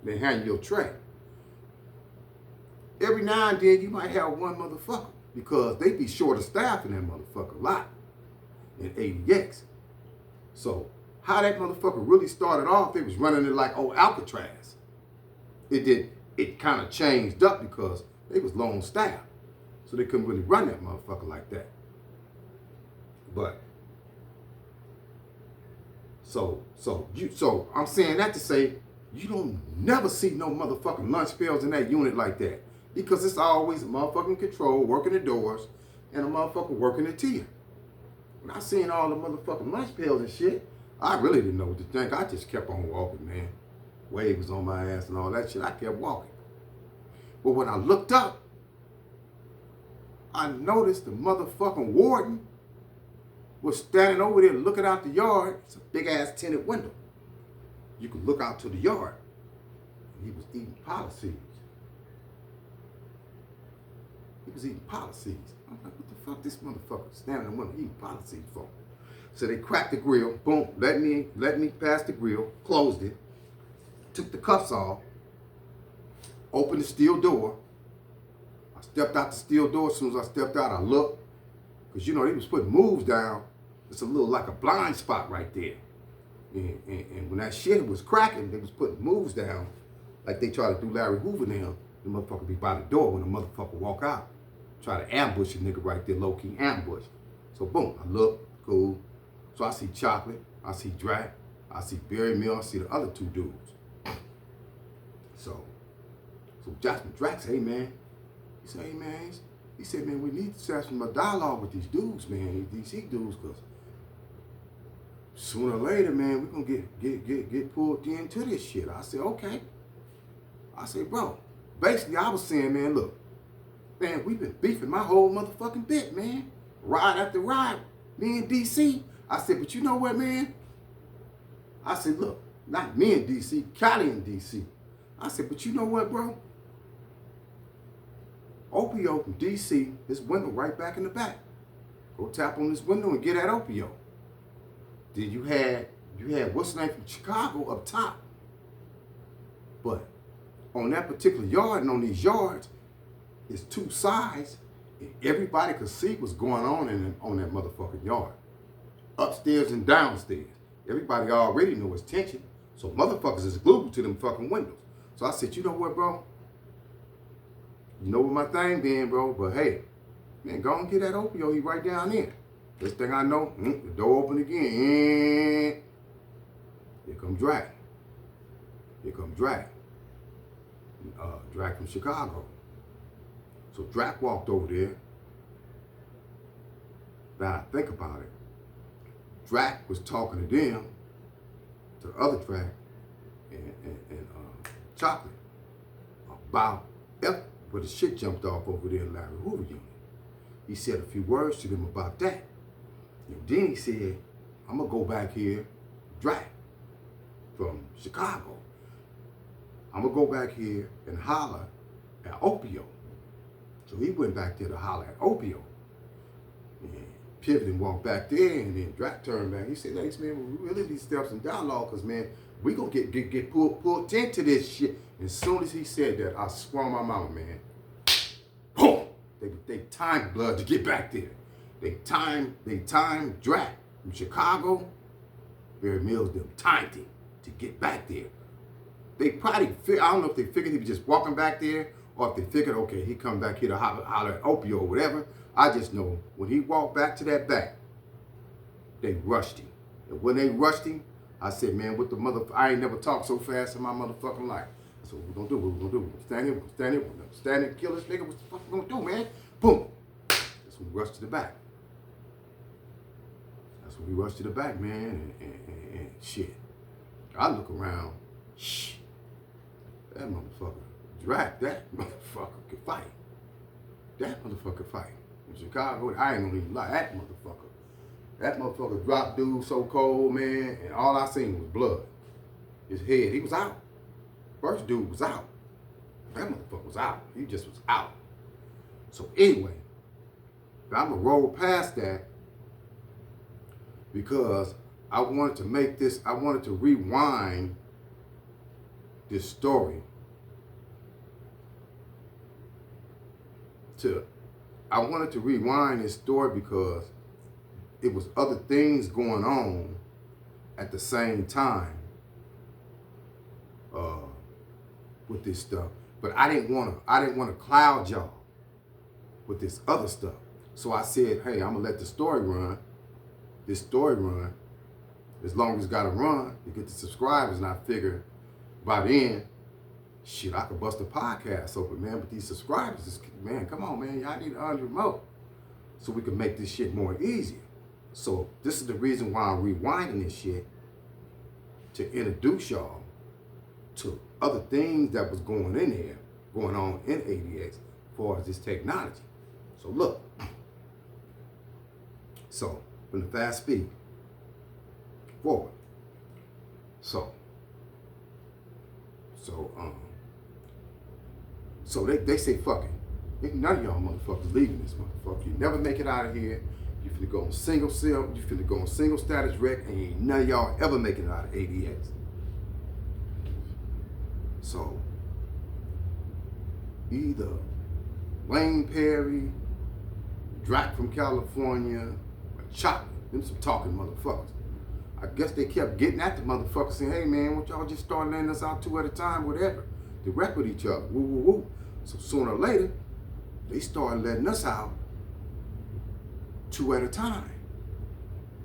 They hand you your tray. Every now and then you might have one motherfucker because they be short of staff in that motherfucker a lot in ADX. So how that motherfucker really started off, they was running it like old Alcatraz. It kind of changed up because they was long staff. So they couldn't really run that motherfucker like that. But so I'm saying that to say you don't never see no motherfucking lunch spells in that unit like that. Because it's always a motherfucking control working the doors and a motherfucker working the tier. When I seen all the motherfucking lunch pails and shit, I really didn't know what to think. I just kept on walking, man. Wave was on my ass and all that shit. I kept walking. But when I looked up, I noticed the motherfucking warden was standing over there looking out the yard. It's a big ass tinted window. You could look out to the yard. He was eating policies. He was eating policies. I'm like, what the fuck this motherfucker standing in the window eating policies for? So they cracked the grill, boom, let me pass the grill, closed it, took the cuffs off, opened the steel door. I stepped out the steel door. As soon as I stepped out, I looked. Because, you know, they was putting moves down. It's a little like a blind spot right there. And when that shit was cracking, they was putting moves down like they try to do Larry Hoover now. The motherfucker be by the door when the motherfucker walk out. Try to ambush a nigga right there, low-key ambush. So boom, I look, cool. So I see Chocolate, I see Drac, I see Barry Mill, I see the other 2 dudes. So Jasmine Drac said, hey man, he said, man, we need to have some dialogue with these dudes, man, these DC dudes, because sooner or later, man, we're gonna get pulled into this shit. I said, okay. I said, bro, basically I was saying, man, look, man, we've been beefing my whole motherfucking bit, man. Ride after ride, me and DC. I said, but you know what, man? I said, look, not me and DC, Cali and DC. I said, but you know what, bro? Opio from DC, this window right back in the back. Go tap on this window and get at Opio. Then you had what's the name from Chicago up top. But on that particular yard and on these yards, it's 2 sides. And everybody could see what's going on that motherfucking yard. Upstairs and downstairs. Everybody already know it's tension. So motherfuckers is glued to them fucking windows. So I said, you know what, bro? You know what my thing been, bro, but hey, man, go and get that Opio. He right down there. This thing I know, the door open again. Here come Drac. Here come Drac. Drac from Chicago. So Drac walked over there. Now I think about it. Drac was talking to them, to the other Drac, and Chocolate, about where the shit jumped off over there in Larry Hoover unit. He said a few words to them about that. And then he said, I'm gonna go back here, Drac, from Chicago. I'm gonna go back here and holler at Opio. So he went back there to holler at Opio. And pivoted and walked back there, and then Drac turned back. He said, hey, man, we really need steps in dialogue, because, man, we gonna get pulled into this shit. As soon as he said that, I swung my mama, man. Boom! They timed blood to get back there. They timed Drac from Chicago. Barry Mills, them timed him to get back there. They probably, I don't know if they figured he was just walking back there, or if they figured, okay, he come back here to holler at Opio or whatever. I just know when he walked back to that back, they rushed him. And when they rushed him, I said, man, what the I ain't never talked so fast in my motherfucking life. So what we gonna do? What we gonna do? We're gonna stand here, we're gonna stand here, we're gonna stand here and kill this nigga. What the fuck we gonna do, man? Boom. That's when we rushed to the back. That's when we rushed to the back, man, and shit. I look around, shh. That motherfucker, Drac, that motherfucker could fight. That motherfucker could fight. In Chicago, I ain't gonna even lie, that motherfucker dropped dude so cold, man, and all I seen was blood. His head, he was out. First dude was out. That motherfucker was out. He just was out. So anyway, I'm gonna roll past that because I wanted to rewind this story because it was other things going on at the same time with this stuff. But I didn't want to cloud y'all with this other stuff. So I said, hey, I'm gonna let this story run as long as it's gotta run to get the subscribers. And I figure by then, shit, I could bust a podcast open, man. But these subscribers, man, come on, man, y'all need 100 more so we can make this shit more easier. So this is the reason why I'm rewinding this shit, to introduce y'all to other things that was going on in ADX as far as this technology. So look, so from the fast speed forward. So they say fuck it. None of y'all motherfuckers leaving this motherfucker. You never make it out of here. You finna go on single cell, you finna go on single status rec, and ain't none of y'all ever making it out of ADX. So either Wayne Perry, Drac from California, or Chocolate, them some talking motherfuckers. I guess they kept getting at the motherfuckers saying, hey man, won't y'all just start letting us out 2 at a time, whatever, to rec with each other, woo woo woo. So sooner or later, they started letting us out 2 at a time.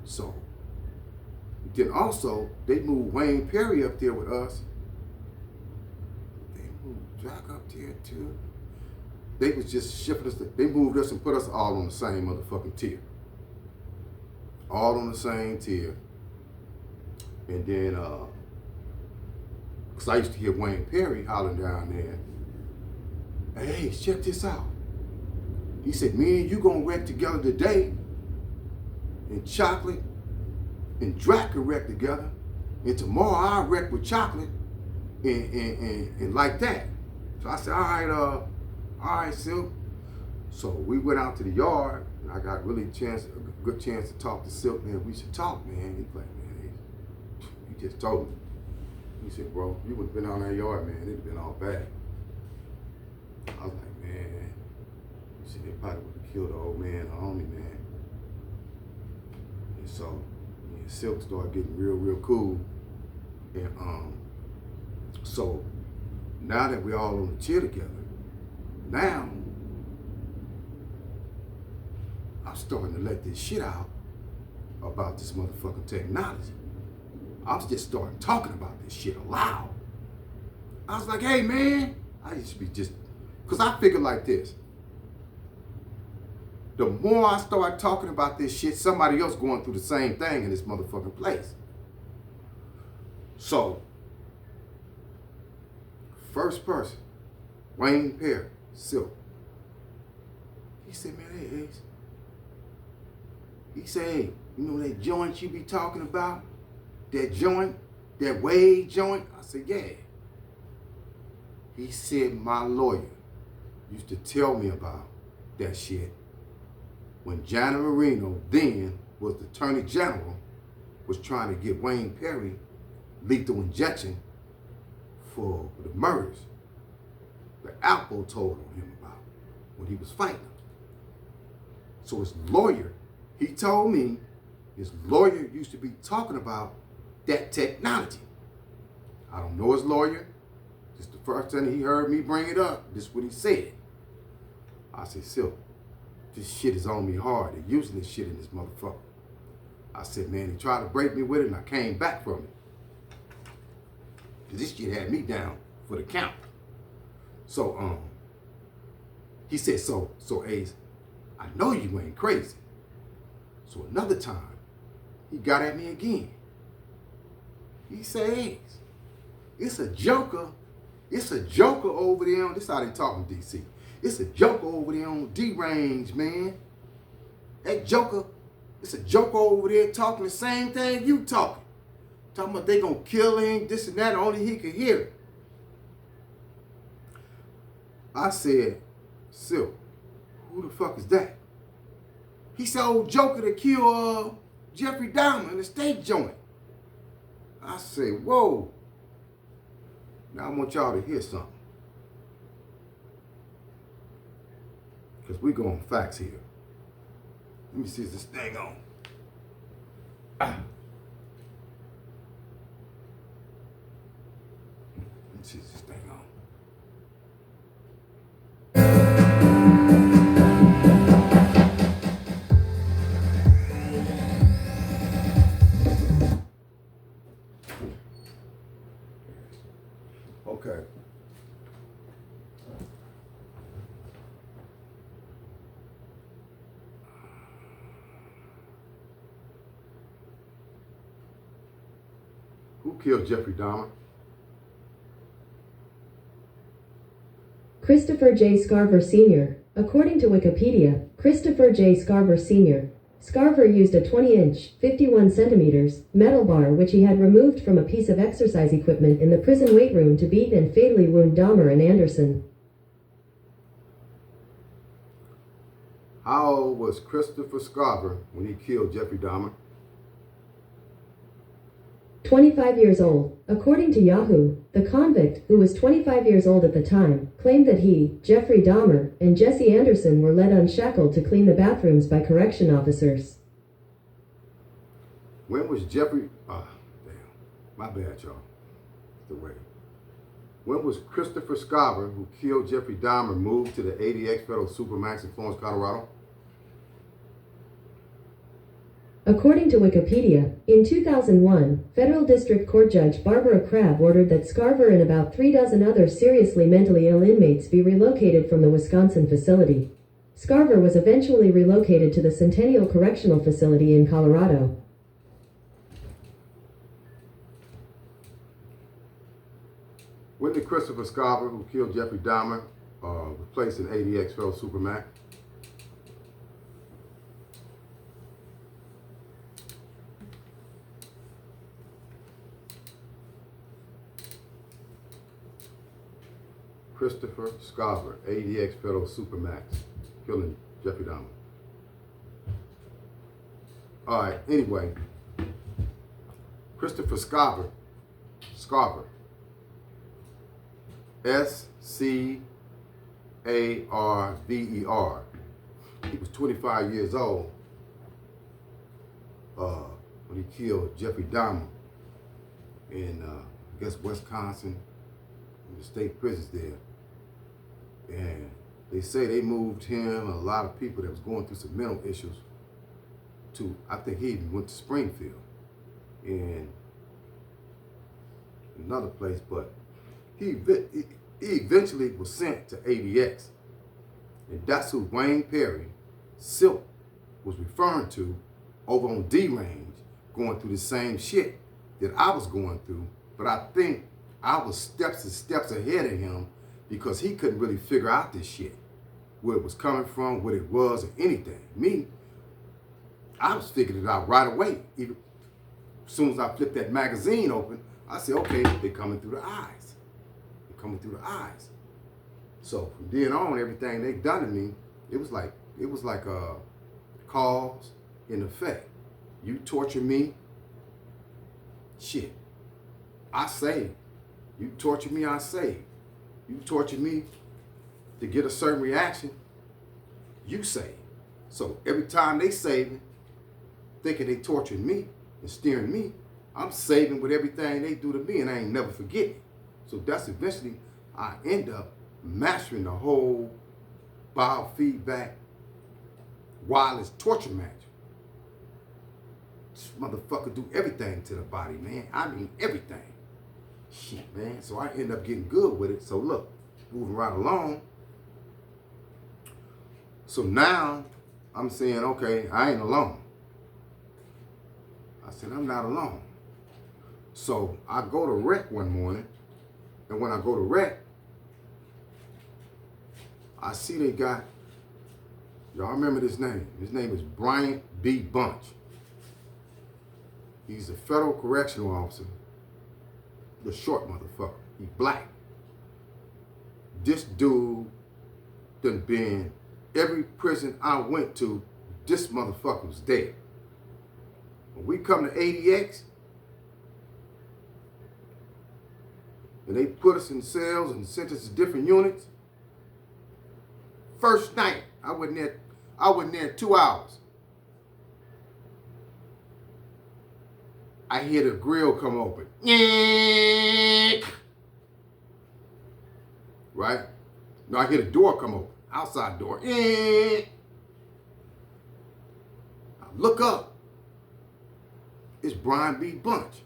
So then also, they moved Wayne Perry up there with us. They moved Jack up there too. They was just shipping us, they moved us and put us all on the same motherfucking tier. All on the same tier. And then, cause I used to hear Wayne Perry hollering down there, hey, check this out. He said, me and you gonna wreck together today, and Chocolate and Drac can wreck together, and tomorrow I'll wreck with Chocolate, and like that. So I said, all right, Silk. So we went out to the yard, and I got really a good chance to talk to Silk. Man, we should talk, man. He's like, man, he just told me. He said, bro, you would have been on that yard, man. It'd have been all bad. I was like, man. He said, they probably would have killed the old man, the homie, man. And so me and Silk started getting real cool. And so now that we're all on the chair together, now I'm starting to let this shit out about this motherfucking technology. I was just starting talking about this shit aloud. I was like, hey man, I used to be just, cause I figured like this. The more I start talking about this shit, somebody else going through the same thing in this motherfucking place. So, first person, Wayne Perry, Silk. He said, man, hey, Ace. He said, hey, you know that joint you be talking about? That joint, that Wade joint? I said, yeah. He said, my lawyer used to tell me about that shit when Johnny Marino, then was the Attorney General, was trying to get Wayne Perry lethal injection for the murders that Alpo told on him about when he was fighting him. So his lawyer, he told me, his lawyer used to be talking about that technology. I don't know his lawyer. This is the first time he heard me bring it up. This is what he said. I said, Silk, this shit is on me hard. They're using this shit in this motherfucker. I said, man, he tried to break me with it and I came back from it. Cause this shit had me down for the count. So, he said, so Ace, I know you ain't crazy. So another time, he got at me again. He said, Ace, it's a joker over there on, this how they talking DC. It's a joker over there on D-Range, man. That joker, it's a joker over there talking the same thing you talking. Talking about they gonna kill him, this and that, only he could hear it. I said, Silk, who the fuck is that? He said, old joker that killed Jeffrey Dahmer in the state joint. I say, whoa. Now I want y'all to hear something. Because we're going facts here. Let me see if this thing on. Let me see if this thing on. Okay. Who killed Jeffrey Dahmer? Christopher J. Scarver Sr. According to Wikipedia, Christopher J. Scarver Sr. Scarver used a 20-inch, 51 centimeters, metal bar which he had removed from a piece of exercise equipment in the prison weight room to beat and fatally wound Dahmer and Anderson. How old was Christopher Scarver when he killed Jeffrey Dahmer? 25 years old. According to Yahoo, the convict, who was 25 years old at the time, claimed that he, Jeffrey Dahmer, and Jesse Anderson were led unshackled to clean the bathrooms by correction officers. When was Jeffrey... damn. My bad, y'all. The way. When was Christopher Scarver, who killed Jeffrey Dahmer, moved to the ADX Federal Supermax in Florence, Colorado? According to Wikipedia, in 2001, Federal District Court Judge Barbara Crabb ordered that Scarver and about 36 other seriously mentally ill inmates be relocated from the Wisconsin facility. Scarver was eventually relocated to the Centennial Correctional Facility in Colorado. When did Christopher Scarver, who killed Jeffrey Dahmer, was placed in ADX Federal Supermax? Christopher Scarver, ADX Federal Supermax, killing Jeffrey Dahmer. All right, anyway, Christopher Scarver, S-C-A-R-V-E-R. He was 25 years old when he killed Jeffrey Dahmer in, I guess, Wisconsin, in the state prisons there. And they say they moved him and a lot of people that was going through some mental issues to, I think he even went to Springfield and another place, but he eventually was sent to ADX. And that's who Wayne Perry, Silk, was referring to over on D-Range, going through the same shit that I was going through. But I think I was steps and steps ahead of him because he couldn't really figure out this shit, where it was coming from, what it was, or anything. Me, I was figuring it out right away. Even as soon as I flipped that magazine open, I said, okay, they're coming through the eyes. They're coming through the eyes. So from then on, everything they done to me, it was like a cause and effect. You torture me, shit, I save. You torture me, I save. You torture me to get a certain reaction, you save. So every time they saving, thinking they torturing me and steering me, I'm saving with everything they do to me, and I ain't never forgetting. So that's eventually I end up mastering the whole biofeedback wireless torture match. This motherfucker do everything to the body, man. I mean everything. Shit, man. So I end up getting good with it. So look, moving right along. So now I'm saying, okay, I ain't alone. I said, I'm not alone. So I go to rec one morning, and when I go to rec, I see they got, y'all remember this name? His name is Bryant B. Bunch. He's a federal correctional officer, the short motherfucker. He black. This dude done been every prison I went to, this motherfucker was dead. When we come to ADX, and they put us in cells and sent us to different units, first night, I wasn't there 2 hours. I hear the grill come open. Right? No, I hear the door come open. Outside door. I look up. It's Brian B. Bunch.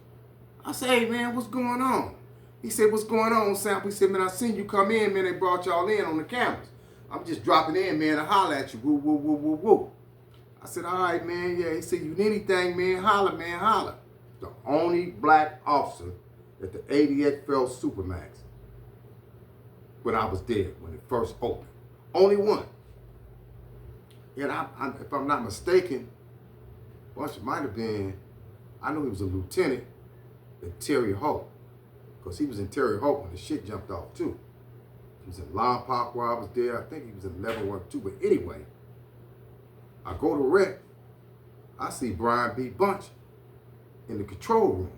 I say, hey, man, what's going on? He said, what's going on, Sample? He said, man, I seen you come in, man. They brought y'all in on the cameras. I'm just dropping in, man, to holler at you. Woo, woo, woo, woo, woo. I said, all right, man. Yeah, he said, you need anything, man, holler, man, holler. The only black officer at the ADX Fell Supermax when I was there, when it first opened. Only one. And if I'm not mistaken, Bunch might have been, I know he was a lieutenant in Terry Hope. Because he was in Terry Hope when the shit jumped off too. He was in Lompoc while I was there. I think he was in level 1 too. But anyway, I go to rec. I see Brian B. Bunch in the control room.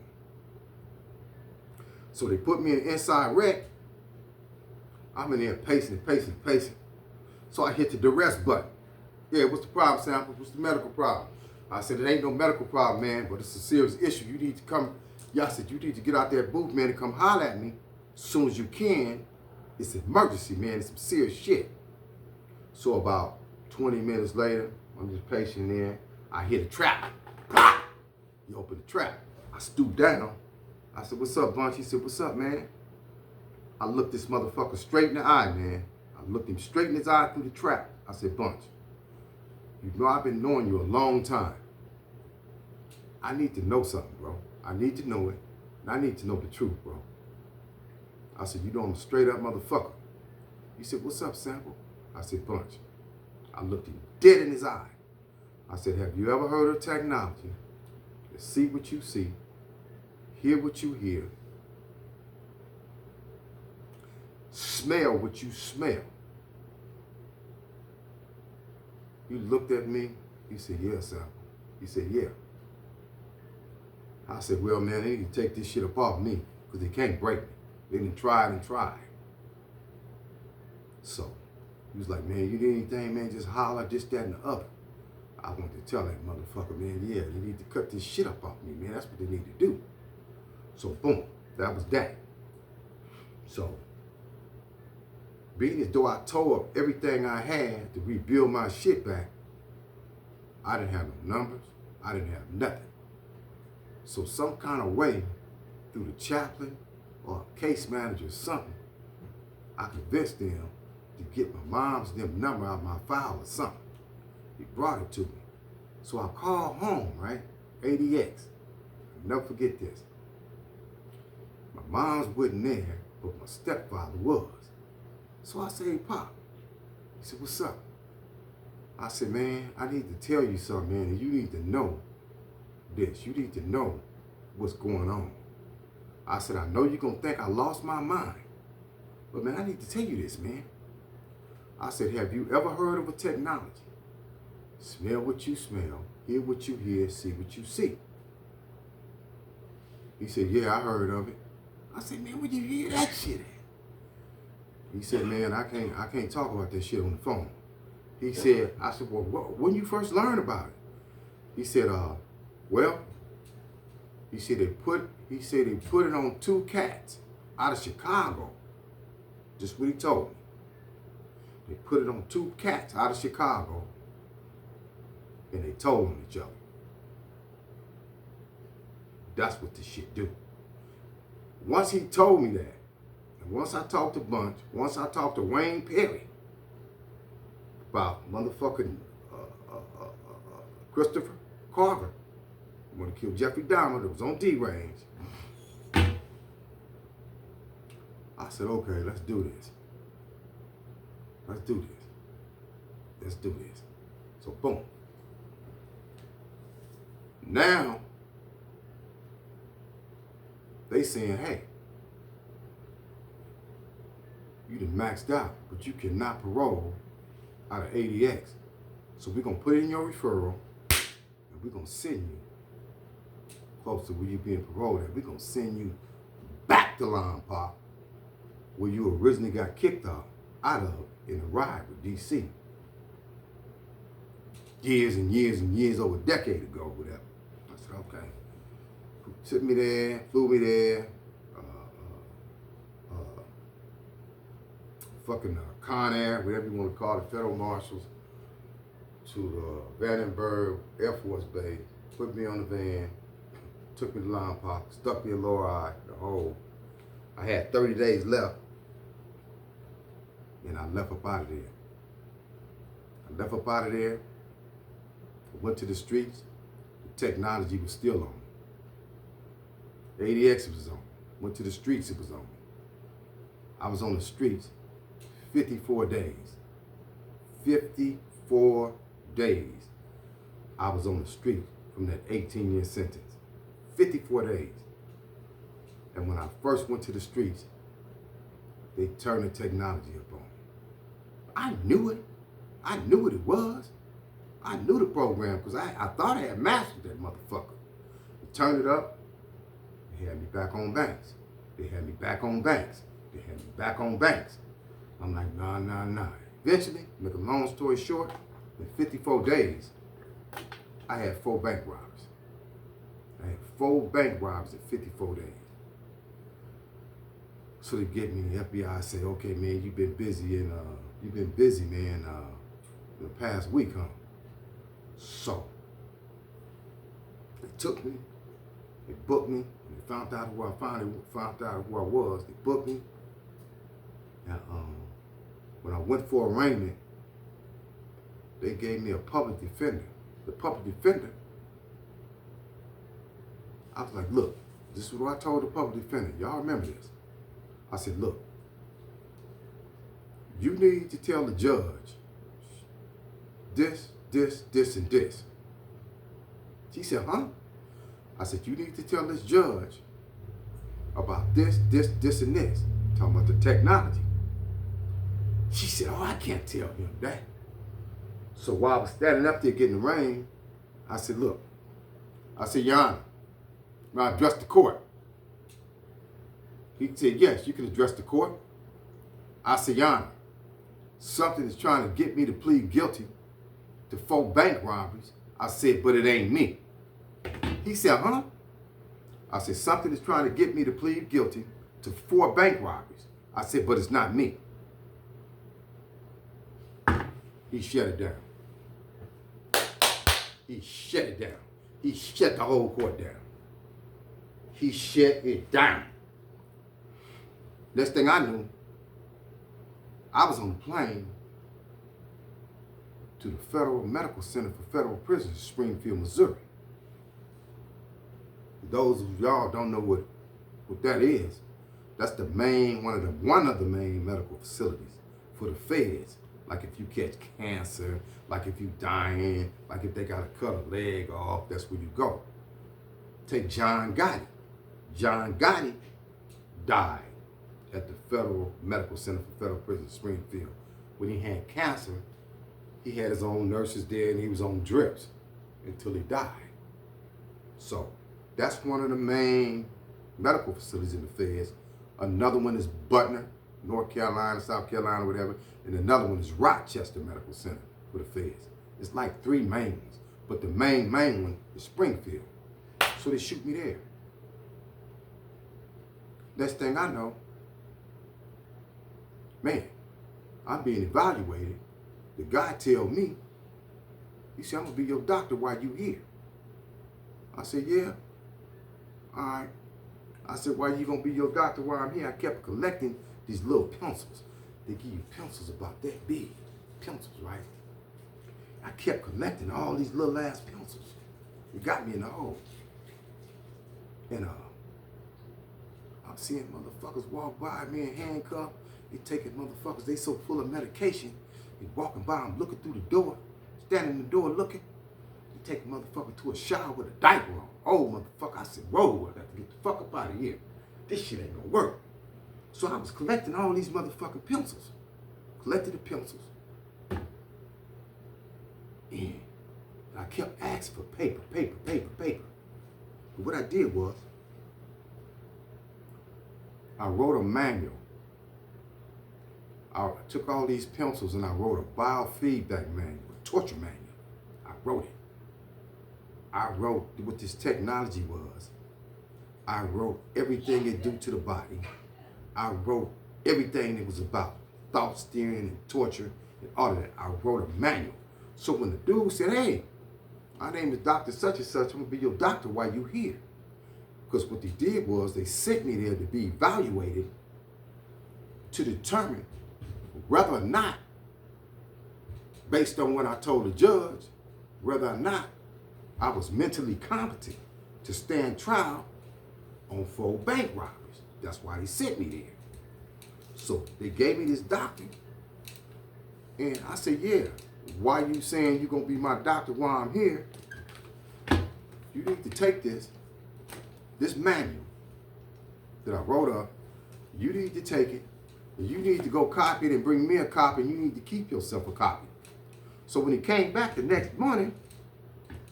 So they put me in inside rec. I'm in there pacing. So I hit the duress button. Yeah, what's the problem, Sample? What's the medical problem? I said, it ain't no medical problem, man, but it's a serious issue. You need to come. Y'all said, you need to get out that booth, man, and come holler at me as soon as you can. It's an emergency, man. It's some serious shit. So about 20 minutes later, I'm just pacing there. I hit a trap. He opened the trap. I stooped down. I said, what's up, Bunch? He said, what's up, man? I looked this motherfucker straight in the eye, man. I looked him straight in his eye through the trap. I said, Bunch, you know I've been knowing you a long time. I need to know something, bro. I need to know it. And I need to know the truth, bro. I said, you know I'm a straight up motherfucker. He said, what's up, Sample? I said, Bunch. I looked him dead in his eye. I said, have you ever heard of technology? See what you see, hear what you hear, smell what you smell. He looked at me. He said, yeah, Sample. He said, yeah. I said, well, man, they need to take this shit up off me because they can't break me. They done tried and tried. So he was like, man, you need anything, man, just holler, this, that, and the other. I wanted to tell that motherfucker, man, yeah, they need to cut this shit up off me, man. That's what they need to do. So, boom, that was that. So, being as though I tore up everything I had to rebuild my shit back, I didn't have no numbers. I didn't have nothing. So, some kind of way, through the chaplain or a case manager or something, I convinced them to get my mom's number out of my file or something. He brought it to me. So I called home, right? ADX. I'll never forget this. My mom's wasn't there, but my stepfather was. So I said, hey, Pop. He said, what's up? I said, man, I need to tell you something, man, and you need to know this. You need to know what's going on. I said, I know you're going to think I lost my mind, but, man, I need to tell you this, man. I said, have you ever heard of a technology? Smell what you smell, hear what you hear, see what you see. He said, yeah, I heard of it. I said, man, where you hear that shit at? He said, man, I can't talk about that shit on the phone. He said, I said, well, when you first learn about it? He said, well, he said they put it on 2 cats out of Chicago. Just what he told me. They put it on 2 cats out of Chicago. And they told on each other. That's what this shit do. Once he told me that, and once I talked to Bunch, once I talked to Wayne Perry about motherfucking Christopher Carver, who wanted to kill Jeffrey Dahmer, that was on D-Range, I said, okay, let's do this. Let's do this. Let's do this. So boom. Now, they saying, hey, you done maxed out, but you cannot parole out of ADX. So we're going to put it in your referral, and we're going to send you close to where you being paroled at. We're going to send you back to Lime Park, where you originally got kicked out of in a ride with DC. Years and years and years, over a decade ago, whatever. I said, okay. Took me there, flew me there. Fucking Con Air, whatever you want to call it, federal marshals, to Vandenberg Air Force Base, put me on the van, took me to Lime Park, stuck me in lower eye, the hole. I had 30 days left, and I left up out of there. Went to the streets. The technology was still on me. ADX was on me. Went to the streets, it was on me. I was on the streets 54 days. 54 days I was on the street from that 18-year sentence. 54 days. And when I first went to the streets, they turned the technology up on me. I knew it. I knew what it was. I knew the program because I thought I had mastered that motherfucker. They turned it up. They had me back on banks. They had me back on banks. They had me back on banks. I'm like, nah. Eventually, make a long story short, in 54 days, I had 4 bank robberies. I had 4 bank robberies in 54 days. So they get me, the FBI say, okay, man, you've been busy, man, the past week, huh? So, they took me, they booked me, and they found out who I was. They booked me, and when I went for arraignment, they gave me a public defender. The public defender, I was like, look, this is what I told the public defender. Y'all remember this? I said, look, you need to tell the judge this, and this. She said, huh? I said, you need to tell this judge about this, and this. Talking about the technology. She said, oh, I can't tell him that. So while I was standing up there getting the rain, I said, look, Your Honor, may I address the court? He said, yes, you can address the court. I said, Your Honor, something is trying to get me to plead guilty to 4 bank robberies. I said, but it ain't me. He said, huh? I said, something is trying to get me to plead guilty to 4 bank robberies. I said, but it's not me. He shut it down. He shut it down. He shut the whole court down. He shut it down. Next thing I knew, I was on the plane to the Federal Medical Center for Federal Prisoners in Springfield, Missouri. Those of y'all don't know what that is, that's the main, one of the main medical facilities for the feds. Like if you catch cancer, like if you dying, like if they gotta cut a leg off, that's where you go. Take John Gotti. John Gotti died at the Federal Medical Center for Federal Prisoners in Springfield. When he had cancer, he had his own nurses there and he was on drips until he died. So that's one of the main medical facilities in the feds. Another one is Butner, North Carolina, South Carolina, whatever. And another one is Rochester Medical Center for the feds. It's like 3 main ones, but the main one is Springfield. So they shoot me there. Next thing I know, man, I'm being evaluated. The guy tell me, he said, I'm gonna be your doctor while you here. I said, yeah, all right. I said, why you gonna be your doctor while I'm here? I kept collecting these little pencils. They give you pencils about that big, pencils, right? I kept collecting all these little ass pencils. It got me in the hole. And I'm seeing motherfuckers walk by me in handcuffs. They taking motherfuckers, they so full of medication. They walking by, I'm looking through the door, standing in the door looking. They take a motherfucker to a shower with a diaper on. Oh, motherfucker, I said, whoa, I got to get the fuck up out of here. This shit ain't gonna work. So I was collecting all these motherfucking pencils. Collected the pencils. And I kept asking for paper. But what I did was, I wrote a manual. I took all these pencils and I wrote a biofeedback manual, a torture manual. I wrote it. I wrote what this technology was. I wrote everything it do to the body. I wrote everything it was about, thought steering and torture and all of that. I wrote a manual. So when the dude said, hey, my name is Dr. Such and Such, I'm gonna be your doctor while you here. Because what they did was they sent me there to be evaluated to determine whether or not, based on what I told the judge, whether or not I was mentally competent to stand trial on 4 bank robberies. That's why they sent me there. So they gave me this doctor. And I said, yeah, why you saying you're going to be my doctor while I'm here? You need to take this manual that I wrote up. You need to take it. And you need to go copy it and bring me a copy. And you need to keep yourself a copy. So when he came back the next morning,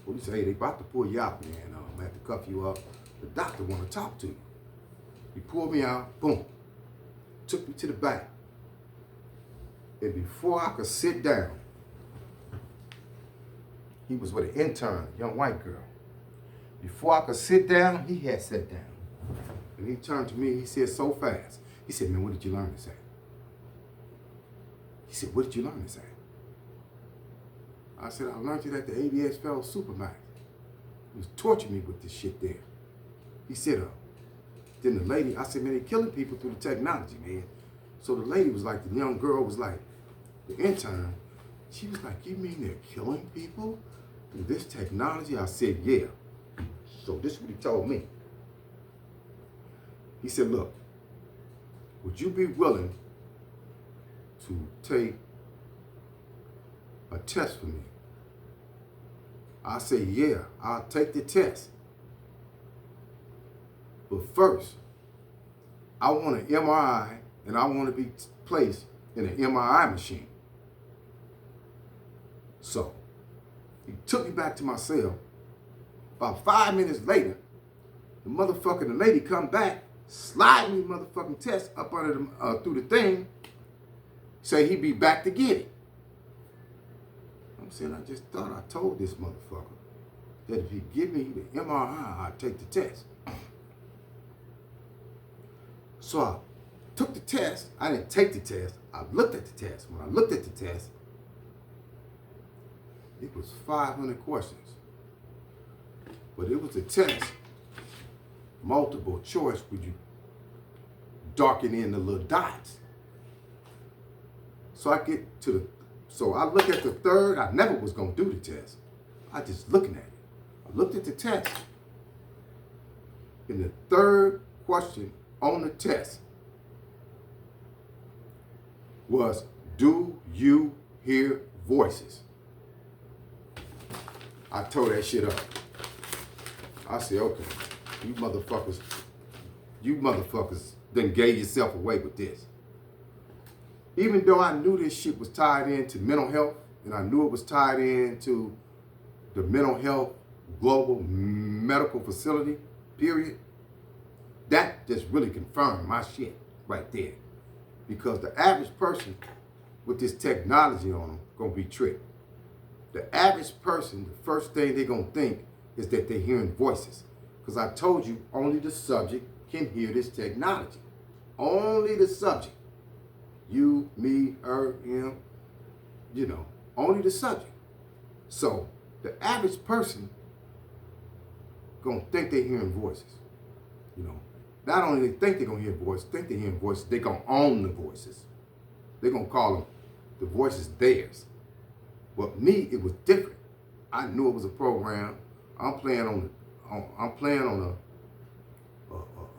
well, he said, hey, they about to pull you out, man. I'm going to have to cuff you up. The doctor want to talk to you. He pulled me out, boom. Took me to the back. And before I could sit down, he was with an intern, a young white girl. Before I could sit down, he had sat down. And he turned to me, he said so fast. He said, man, what did you learn this at? He said, what did you learn this at? I said, I learned it at the ABS Federal Supermax. He was torturing me with this shit there. He said, then the lady, I said, man, they're killing people through the technology, man. So the lady was like, the young girl was like, the intern, she was like, you mean they're killing people through this technology? I said, yeah. So this is what he told me. He said, look, would you be willing to take a test for me? I said, yeah, I'll take the test. But first, I want an MRI and I want to be placed in an MRI machine. So he took me back to my cell. About 5 minutes later, the lady come back, slide me motherfucking test up under the, through the thing, say he'd be back to get it. I'm saying, I just thought I told this motherfucker that if he give me the MRI, I'd take the test. So I took the test. I didn't take the test. I looked at the test. When I looked at the test, it was 500 questions. But it was a test, multiple choice, where you darken in the little dots. So I get to the, so I look at the third. I never was gonna do the test. I just looking at it. I looked at the test. And the third question on the test was, do you hear voices? I tore that shit up. I said, okay, you motherfuckers done gave yourself away with this. Even though I knew this shit was tied into mental health, and I knew it was tied into the mental health global medical facility, period, that just really confirmed my shit right there. Because the average person with this technology on them gonna be tricked. The average person, the first thing they're gonna think is that they're hearing voices. Because I told you, only the subject can hear this technology. Only the subject. You, me, her, him, you know, only the subject. So the average person gonna think they're hearing voices. You know, not only they think they're gonna hear voices, think they're hearing voices, they're gonna own the voices. They're gonna call them the voices theirs. But me, it was different. I knew it was a program. I'm playing on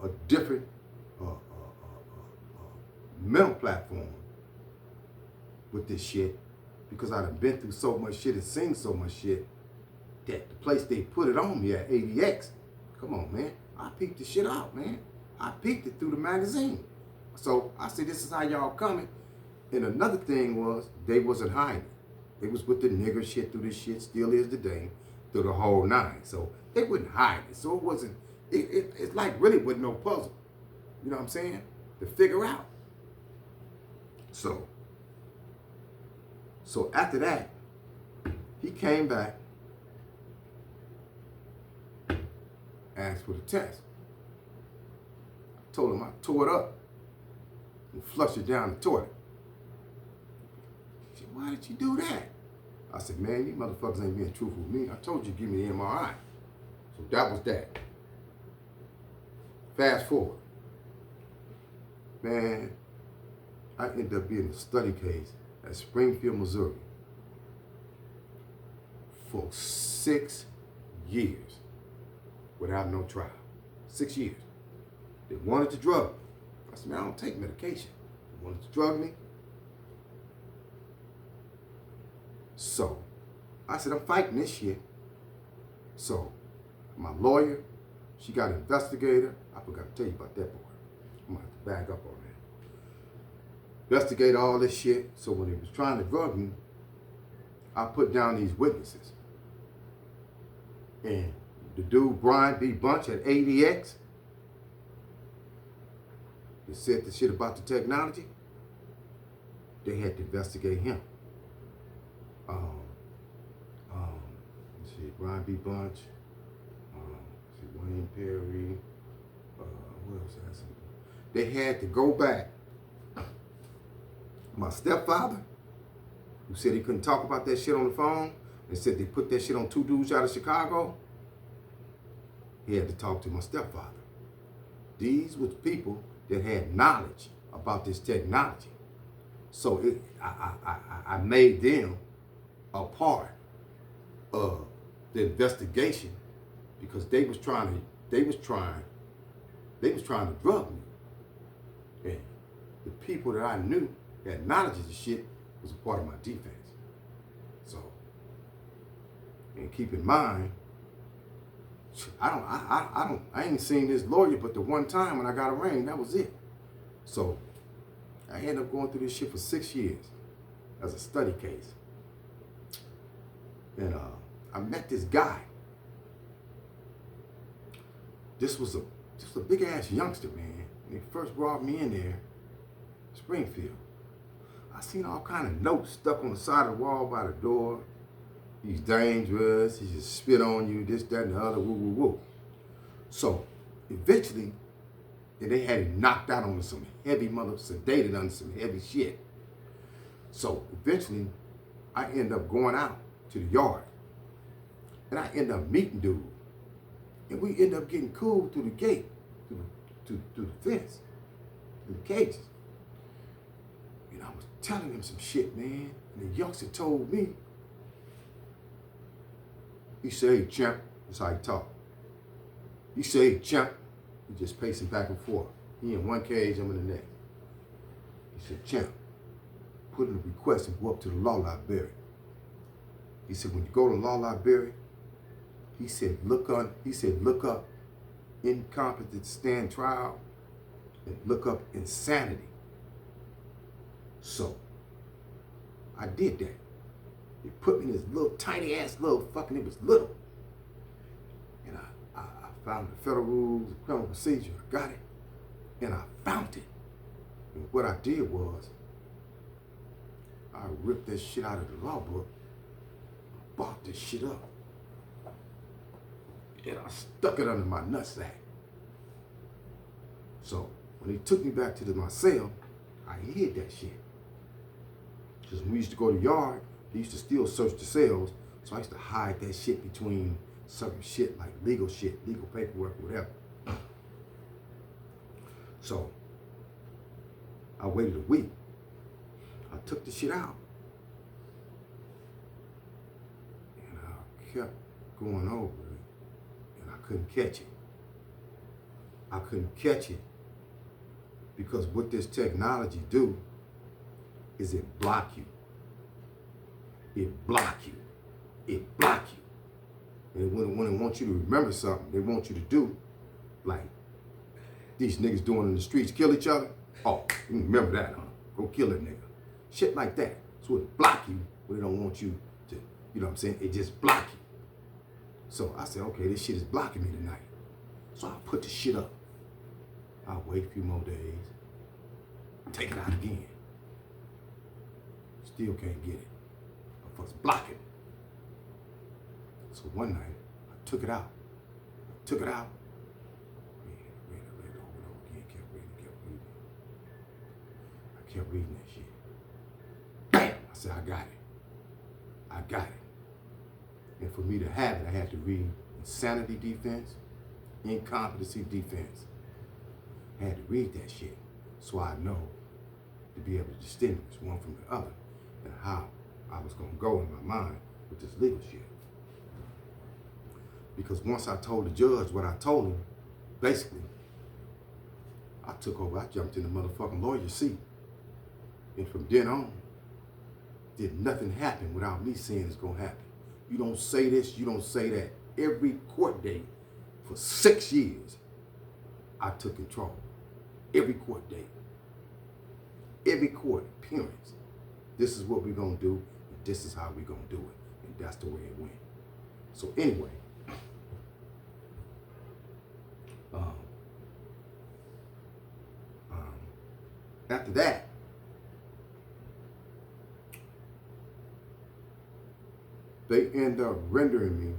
a different mental platform with this shit, because I done been through so much shit and seen so much shit that the place they put it on me at ADX, come on, man, I peeped the shit out, man. I peeped it through the magazine. So I said, this is how y'all coming. And another thing was, they wasn't hiding. They was with the nigger shit through this shit, still is today. through the whole nine. So they wouldn't hide it. So it wasn't, it's like really with no puzzle. You know what I'm saying? To figure out. So after that, he came back, asked for the test. I told him I tore it up and flushed it down the toilet. He said, why did you do that? I said, man, you motherfuckers ain't being truthful with me. I told you to give me the MRI. So that was that. Fast forward. Man, I ended up being a study case at Springfield, Missouri for 6 years without no trial. 6 years. They wanted to drug me. I said, man, I don't take medication. They wanted to drug me. So I said, I'm fighting this shit. So my lawyer, she got an investigator. I forgot to tell you about that boy. I'm gonna have to back up on that. Investigate all this shit. So when they was trying to drug me, I put down these witnesses. And the dude, Brian B. Bunch at ADX, he said the shit about the technology. They had to investigate him. Let's see, Brian B. Bunch, Wayne Perry, what else has something? They had to go back. My stepfather, who said he couldn't talk about that shit on the phone, and said they put that shit on 2 dudes out of Chicago, he had to talk to my stepfather. These were people that had knowledge about this technology. So I made them a part of the investigation because they was trying to drug me. And the people that I knew that had knowledge of the shit was a part of my defense. So, and keep in mind, I ain't seen this lawyer but the one time when I got arraigned, that was it. So I ended up going through this shit for 6 years as a study case. And I met this guy. This was a big ass youngster, man. When he first brought me in there, Springfield. I seen all kind of notes stuck on the side of the wall by the door. He's dangerous, he just spit on you, this, that, and the other, woo, woo, woo. So, eventually, they had him knocked out on some heavy sedated on some heavy shit. So, eventually, I end up going out to the yard. And I end up meeting dude. And we end up getting cool through the gate, through the fence, through the cages. And I was telling him some shit, man. And the youngster told me, he said, hey, champ, that's how he talk. He said, hey, champ. He just pacing back and forth. He in one cage, I'm in the next. He said, champ, put in a request and go up to the law library. He said, when you go to the law library, he said, look up incompetent to stand trial and look up insanity. So I did that. They put me in this little tiny ass little fucking, it was little. And I found the federal rules of criminal procedure. I got it. And I found it. And what I did was, I ripped that shit out of the law book, bought this shit up, and I stuck it under my nutsack. So when they took me back to my cell, I hid that shit. Because when we used to go to the yard, they used to still search the cells, so I used to hide that shit between certain shit, like legal shit, legal paperwork, whatever. So I waited a week. I took the shit out. And I kept going over it, and I couldn't catch it. I couldn't catch it because what this technology do is it block you. It block you. It block you. And when they want you to remember something, they want you to do, like these niggas doing in the streets, kill each other. Oh, you remember that, huh? Go kill a nigga. Shit like that. So it block you, but they don't want you to, you know what I'm saying? It just block you. So I said, okay, this shit is blocking me tonight. So I put the shit up. I'll wait a few more days. Take it out again. Still can't get it. I was blocking. So one night, I took it out. Read it over again, kept reading. I kept reading that shit. Bam! I said, I got it. And for me to have it, I had to read insanity defense, incompetency defense. I had to read that shit so I know to be able to distinguish one from the other and how I was going to go in my mind with this legal shit. Because once I told the judge what I told him, basically, I took over. I jumped in the motherfucking lawyer's seat. And from then on, did nothing happen without me saying it's going to happen. You don't say this, you don't say that. Every court date for 6 years, I took control. Every court date. Every court appearance. This is what we're going to do, and this is how we're going to do it. And that's the way it went. So anyway, after that, they end up rendering me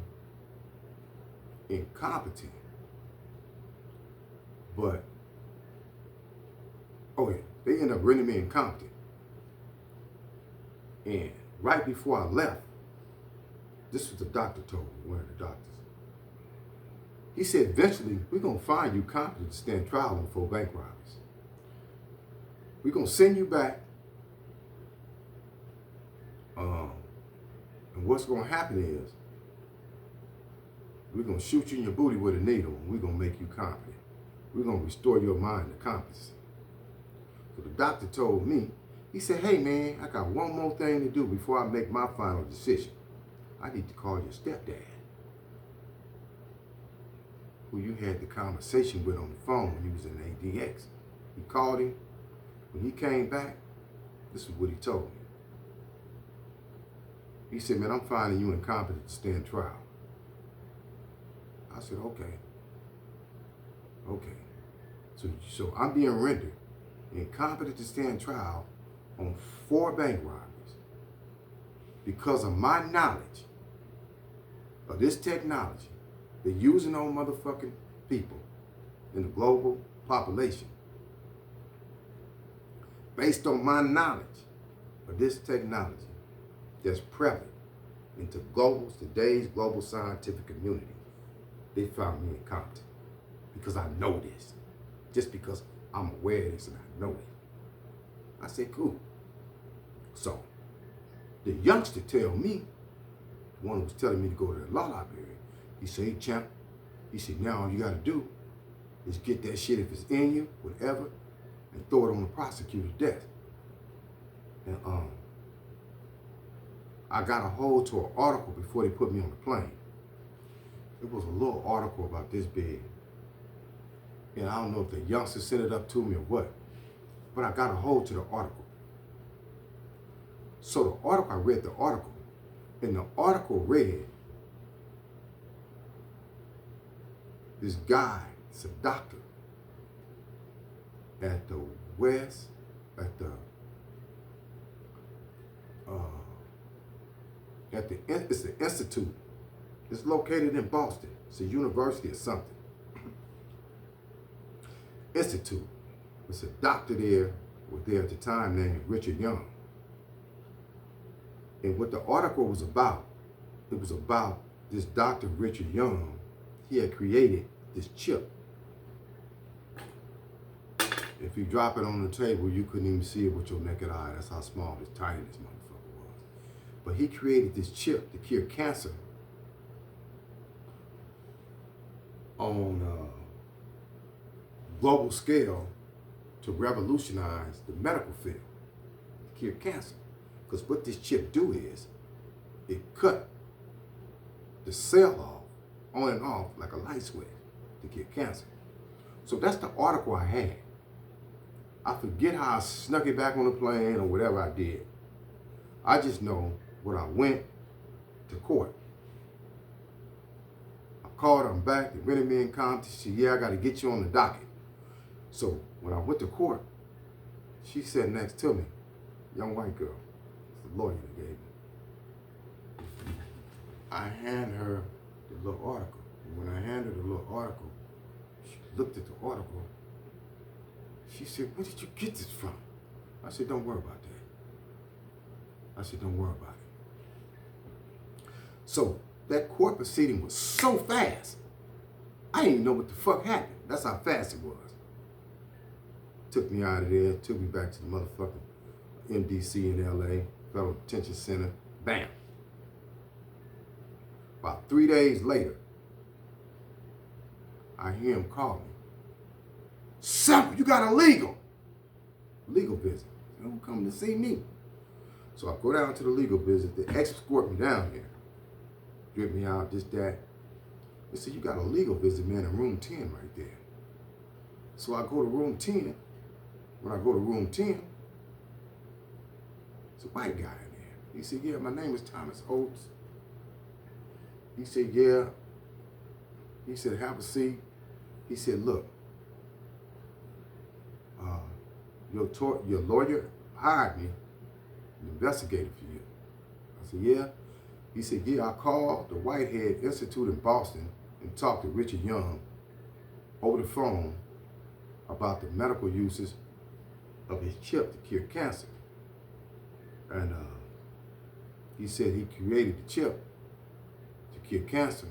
incompetent. But, they end up rendering me incompetent. And right before I left, this was the doctor told me, one of the doctors. He said, eventually, we're going to find you competent to stand trial on 4 bank robberies. We're going to send you back. And what's going to happen is, we're going to shoot you in your booty with a needle, and we're going to make you competent. We're going to restore your mind to competency. So the doctor told me, he said, hey man, I got one more thing to do before I make my final decision. I need to call your stepdad, who you had the conversation with on the phone when you was in ADX. He called him. When he came back, this is what he told me. He said, man, I'm finding you incompetent to stand trial. I said, okay. So I'm being rendered incompetent to stand trial on 4 bank robberies because of my knowledge of this technology they're using on motherfucking people in the global population. Based on my knowledge of this technology that's prevalent into today's global scientific community, they found me incompetent because I know this. Just because I'm aware of this and I know it. I said, cool. So, the youngster tell me, the one who was telling me to go to the law library, he said, hey, champ, he said, now all you got to do is get that shit if it's in you, whatever, and throw it on the prosecutor's desk. And I got a hold to an article before they put me on the plane. It was a little article about this big. And I don't know if the youngster sent it up to me or what, but I got a hold to the article. So I read the article, and the article read, this guy, it's a doctor, at the it's the institute. It's located in Boston. It's a university or something. Institute. It's a doctor there, was there at the time, named Richard Young. And what the article was about, it was about this Dr. Richard Young. He had created this chip. If you drop it on the table, you couldn't even see it with your naked eye. That's how small, this tiny this motherfucker was. But he created this chip to cure cancer on a global scale to revolutionize the medical field, to cure cancer. Because what this chip do is, it cut the cell off, on and off, like a light switch to cure cancer. So that's the article I had. I forget how I snuck it back on the plane or whatever I did. I just know when I went to court, called her back. They rented me in Compton. She said, yeah, I got to get you on the docket. So when I went to court, she sat next to me, young white girl. It's the lawyer that gave me. I hand her the little article. And when I handed her the little article, she looked at the article. She said, where did you get this from? I said, don't worry about that. I said, don't worry about it. So that court proceeding was so fast, I didn't even know what the fuck happened. That's how fast it was. Took me out of there, took me back to the motherfucking MDC in LA, Federal Detention Center, bam. About 3 days later, I hear him call me. Sample, you got a legal visit. Who coming to see me? So I go down to the legal visit. They escort me down here. Drip me out, this, that. They said, you got a legal visit, man, in room 10 right there. So I go to room 10. When I go to room 10, it's a white guy in there. He said, yeah, my name is Thomas Oates. He said, yeah. He said, have a seat. He said, look, your lawyer hired me and investigated for you. I said, yeah. He said, yeah, I called the Whitehead Institute in Boston and talked to Richard Young over the phone about the medical uses of his chip to cure cancer. And he said he created the chip to cure cancer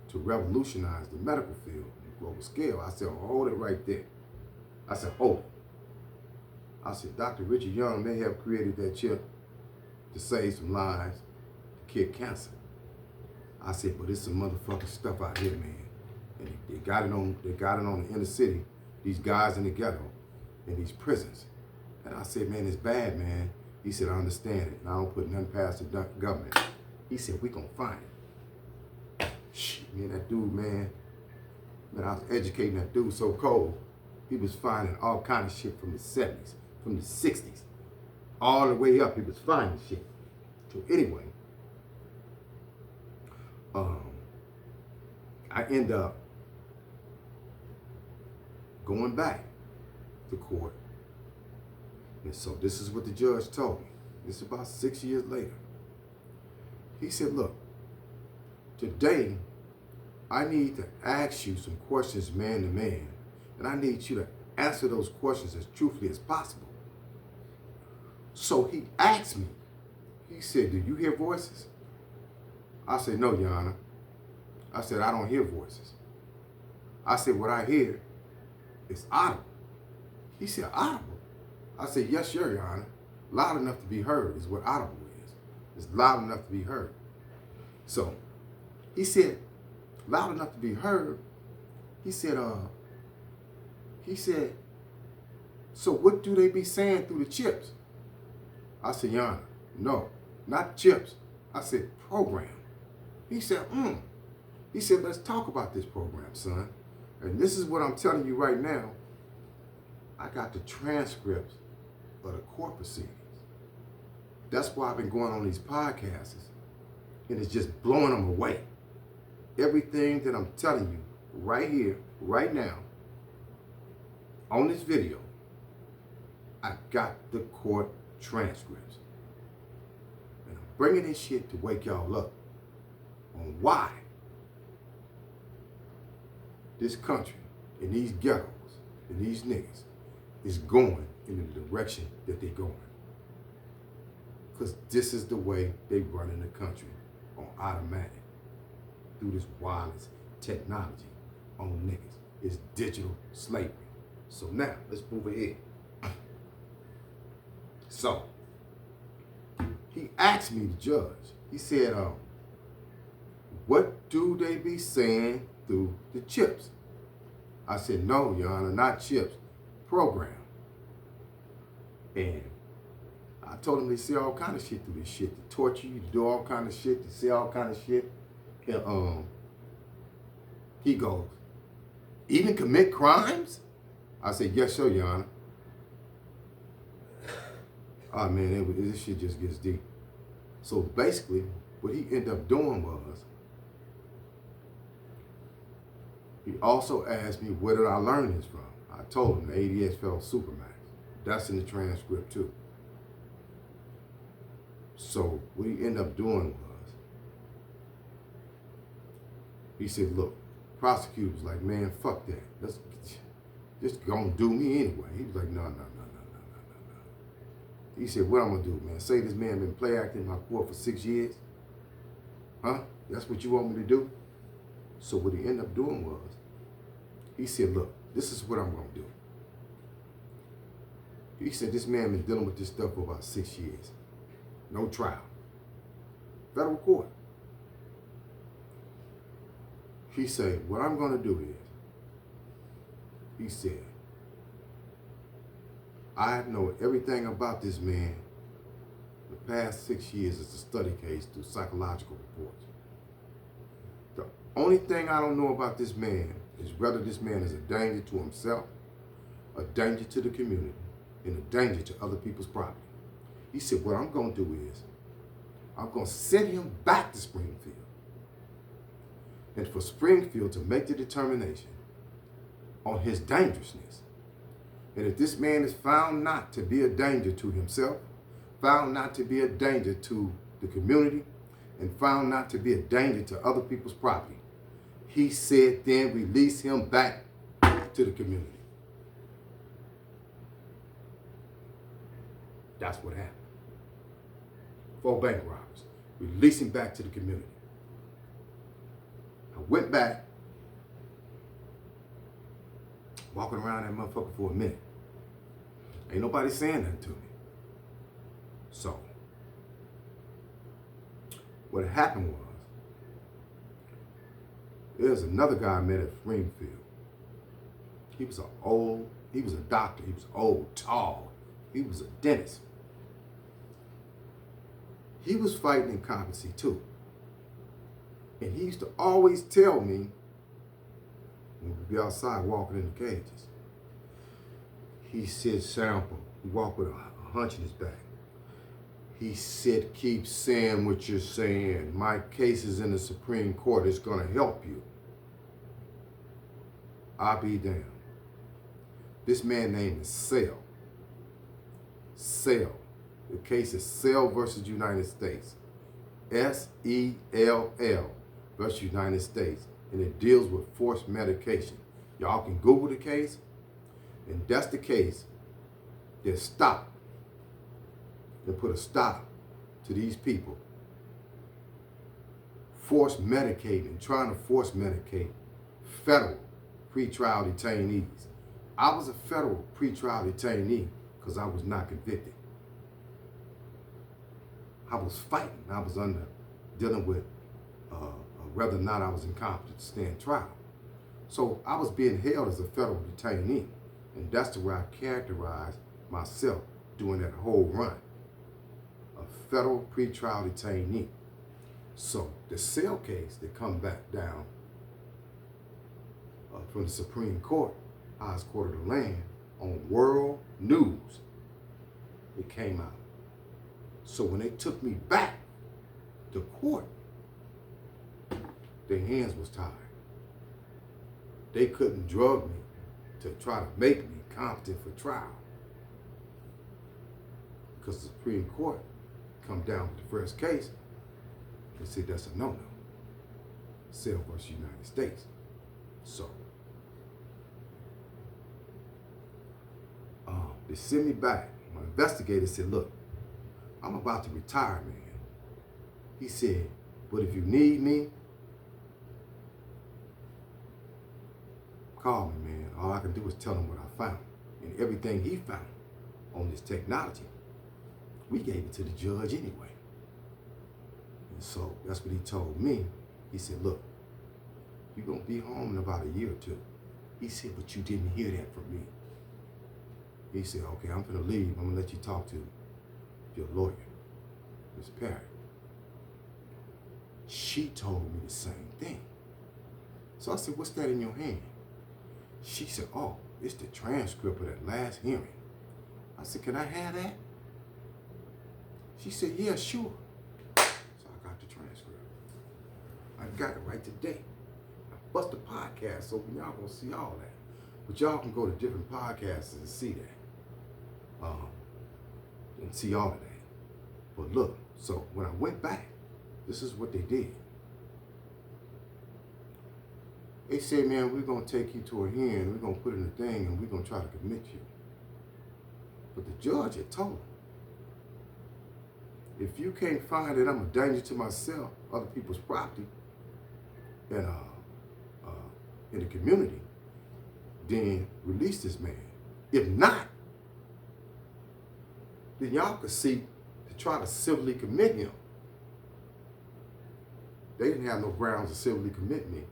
to revolutionize the medical field on a global scale. I said, hold it right there. I said, hold it. I said, Dr. Richard Young may have created that chip to save some lives, to cure cancer. I said, but it's some motherfucking stuff out here, man. And they got it on the inner city, these guys in the ghetto, in these prisons. And I said, man, it's bad, man. He said, I understand it, and I don't put nothing past the government. He said, we gonna find it. Shit, man, that dude, man, I was educating that dude so cold. He was finding all kind of shit from the 70s, from the 60s, all the way up. He was finding shit. So anyway, I end up going back to court. And so this is what the judge told me. This is about 6 years later. He said, look, today I need to ask you some questions man to man, and I need you to answer those questions as truthfully as possible. So he asked me, he said, do you hear voices? I said, no, Your Honor. I said, I don't hear voices. I said, what I hear is audible. He said, audible? I said, yes, sir, Your Honor. Loud enough to be heard is what audible is. It's loud enough to be heard. So he said, loud enough to be heard. He said, so what do they be saying through the chips? I said, Your Honor, no, not chips. I said, program. He said, He said, let's talk about this program, son. And this is what I'm telling you right now. I got the transcripts of the court proceedings. That's why I've been going on these podcasts, and it's just blowing them away. Everything that I'm telling you right here, right now, on this video, I got the court transcripts. And I'm bringing this shit to wake y'all up on why this country and these ghettos and these niggas is going in the direction that they're going. Because this is the way they run in the country, on automatic, through this wireless technology on niggas. It's digital slavery. So now, let's move ahead. So, he asked me, the judge, he said, what do they be saying through the chips? I said, no, Your Honor, not chips, program. And I told him they say all kind of shit through this shit, to torture you, to do all kind of shit, to say all kind of shit. And he goes, even commit crimes? I said, yes, sir, Your Honor. Oh man, this shit just gets deep. So basically, what he ended up doing was, He also asked me where did I learn this from. I told him the ADX Federal Supermax. That's in the transcript too. So what he ended up doing was, he said, look, prosecutor was like, man, fuck that. Let's just gonna do me anyway. He was like, no. He said, what I'm gonna do, man? Say this man been play acting in my court for 6 years? Huh? That's what you want me to do? So what he ended up doing was, he said, look, this is what I'm gonna do. He said, this man been dealing with this stuff for about 6 years. No trial. Federal court. He said, what I'm gonna do is, he said, I know everything about this man. The past 6 years is a study case through psychological reports. The only thing I don't know about this man is whether this man is a danger to himself, a danger to the community, and a danger to other people's property. He said, what I'm going to do is, I'm going to send him back to Springfield. And for Springfield to make the determination on his dangerousness. And if this man is found not to be a danger to himself, found not to be a danger to the community, and found not to be a danger to other people's property, he said then release him back to the community. That's what happened. 4 bank robbers, release him back to the community. I went back, walking around that motherfucker for a minute. Ain't nobody saying nothing to me. So, what happened was, there's another guy I met at Springfield. He was a doctor, he was old, tall, he was a dentist. He was fighting incompetency too. And he used to always tell me, when we'd be outside walking in the cages, he said, sample, he walked with a hunch in his back. He said, keep saying what you're saying. My case is in the Supreme Court. It's going to help you. I'll be damned. This man named is Sell. Sell. The case is Sell versus United States. S-E-L-L versus United States. And it deals with forced medication. Y'all can Google the case. And that's the case that stopped. That put a stop to these people trying to force medicate federal pretrial detainees. I was a federal pretrial detainee because I was not convicted. I was fighting. I was dealing with whether or not I was incompetent to stand trial. So I was being held as a federal detainee. And that's the way I characterized myself during that whole run. A federal pretrial detainee. So the Sell case that come back down from the Supreme Court, highest court of the land, on world news, it came out. So when they took me back to court, their hands was tied. They couldn't drug me to try to make me competent for trial. Because the Supreme Court come down with the first case and said that's a no-no. Sell versus United States. So, they sent me back. My investigator said, look, I'm about to retire, man. He said, but if you need me, call me, man. All I can do is tell him what I found. And everything he found on this technology, we gave it to the judge anyway. And so that's what he told me. He said, look, you're going to be home in about a year or two. He said, but you didn't hear that from me. He said, okay, I'm going to leave. I'm going to let you talk to your lawyer, Ms. Perry. She told me the same thing. So I said, what's that in your hand? She said, oh, it's the transcript of that last hearing. I said, can I have that? She said, yeah, sure. So I got the transcript. I got it right today. I bust the podcast so y'all gonna see all that. But y'all can go to different podcasts and see that. And see all of that. But look, so when I went back, this is what they did. They said, man, we're gonna take you to a hearing, we're gonna put in a thing, and we're gonna try to commit you. But the judge had told him, if you can't find that I'm a danger to myself, other people's property, and in the community, then release this man. If not, then y'all could seek to try to civilly commit him. They didn't have no grounds to civilly commit me,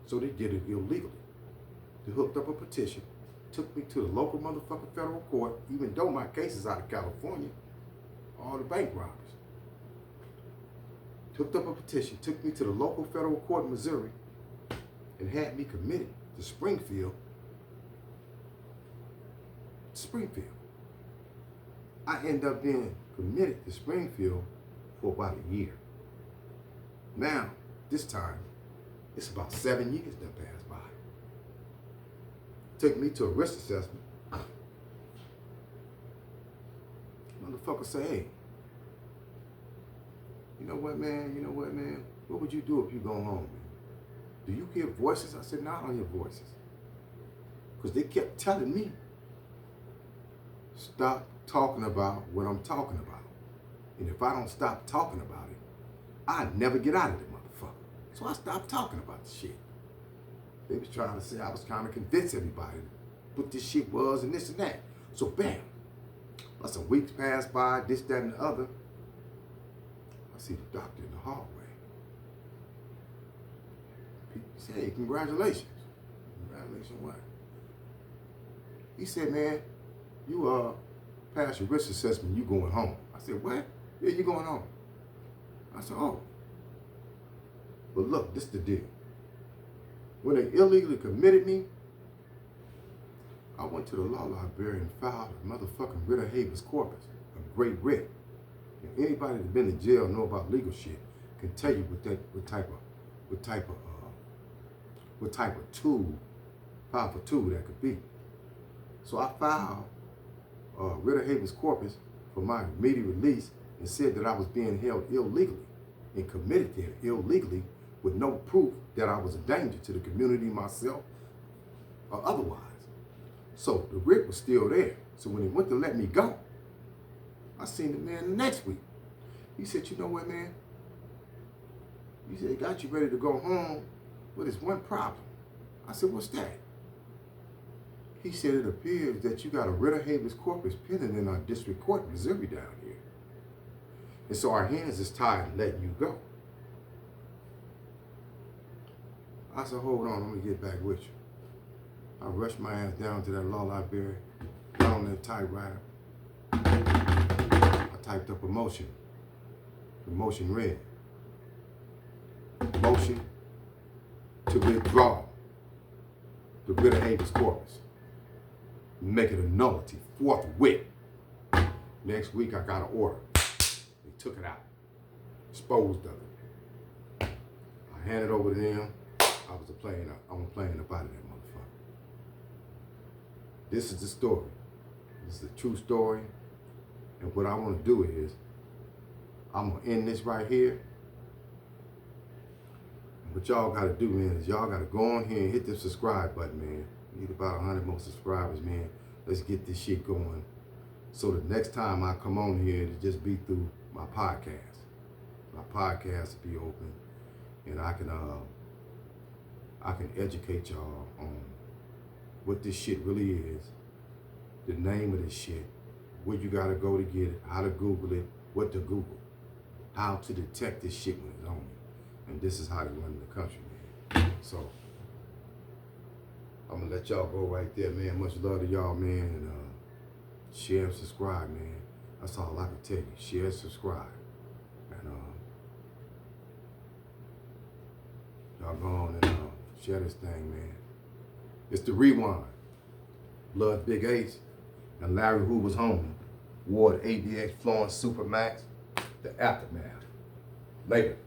so they did it illegally. They hooked up a petition, took me to the local motherfucking federal court, even though my case is out of California, all the bank robbers. Hooked up a petition, took me to the local federal court in Missouri, and had me committed to Springfield. I ended up being committed to Springfield for about a year. Now, this time, it's about 7 years that passed by. Took me to a risk assessment. Motherfucker say, hey, you know what, man? What would you do if you go home, man? Do you hear voices? I said, no, I don't hear voices. Because they kept telling me, stop talking about what I'm talking about. And if I don't stop talking about it, I'd never get out of it, motherfucker. So I stopped talking about the shit. They was trying to say I was trying to convince everybody what this shit was and this and that. So bam, some weeks passed by, this, that, and the other. I see the doctor in the hallway. He said, hey, congratulations. Congratulations what? He said, man, you passed your risk assessment, you going home. I said, what? Yeah, you going home. I said, oh. But look, this is the deal. When they illegally committed me, I went to the law library and filed a motherfucking writ of habeas corpus, a great writ. And anybody that's been in jail know about legal shit can tell you what type of tool, powerful tool that could be. So I filed a writ of habeas corpus for my immediate release and said that I was being held illegally and committed there illegally with no proof that I was a danger to the community, myself, or otherwise. So the writ was still there. So when he went to let me go, I seen the man the next week. He said, you know what, man? He said, he got you ready to go home, but there's one problem. I said, what's that? He said, it appears that you got a writ of habeas corpus pending in our district court in Missouri down here. And so our hands is tied in letting you go. I said, hold on, let me get back with you. I rushed my ass down to that law library, got on that typewriter. I typed up a motion. The motion read, motion to withdraw the writ of habeas corpus. Make it a nullity forthwith. Next week I got an order. They took it out, disposed of it. I handed it over to them. I'm playing up out of that motherfucker. This is the story. This is the true story. And what I want to do is, I'm going to end this right here. And what y'all got to do, man, is y'all got to go on here and hit the subscribe button, man. We need about 100 more subscribers, man. Let's get this shit going. So the next time I come on here, it'll just be through my podcast. My podcast will be open. And I can educate y'all on what this shit really is, the name of this shit, where you gotta go to get it, how to Google it, what to Google, how to detect this shit when it's on you. And this is how they run the country, man. So, I'm gonna let y'all go right there, man. Much love to y'all, man. And share and subscribe, man. That's all I can tell you. Share and subscribe. And y'all go on and share this thing, man. It's the Rewind. Blood Big H and Larry Hoover's homie. Ward ADX Florence Supermax. The Aftermath. Later.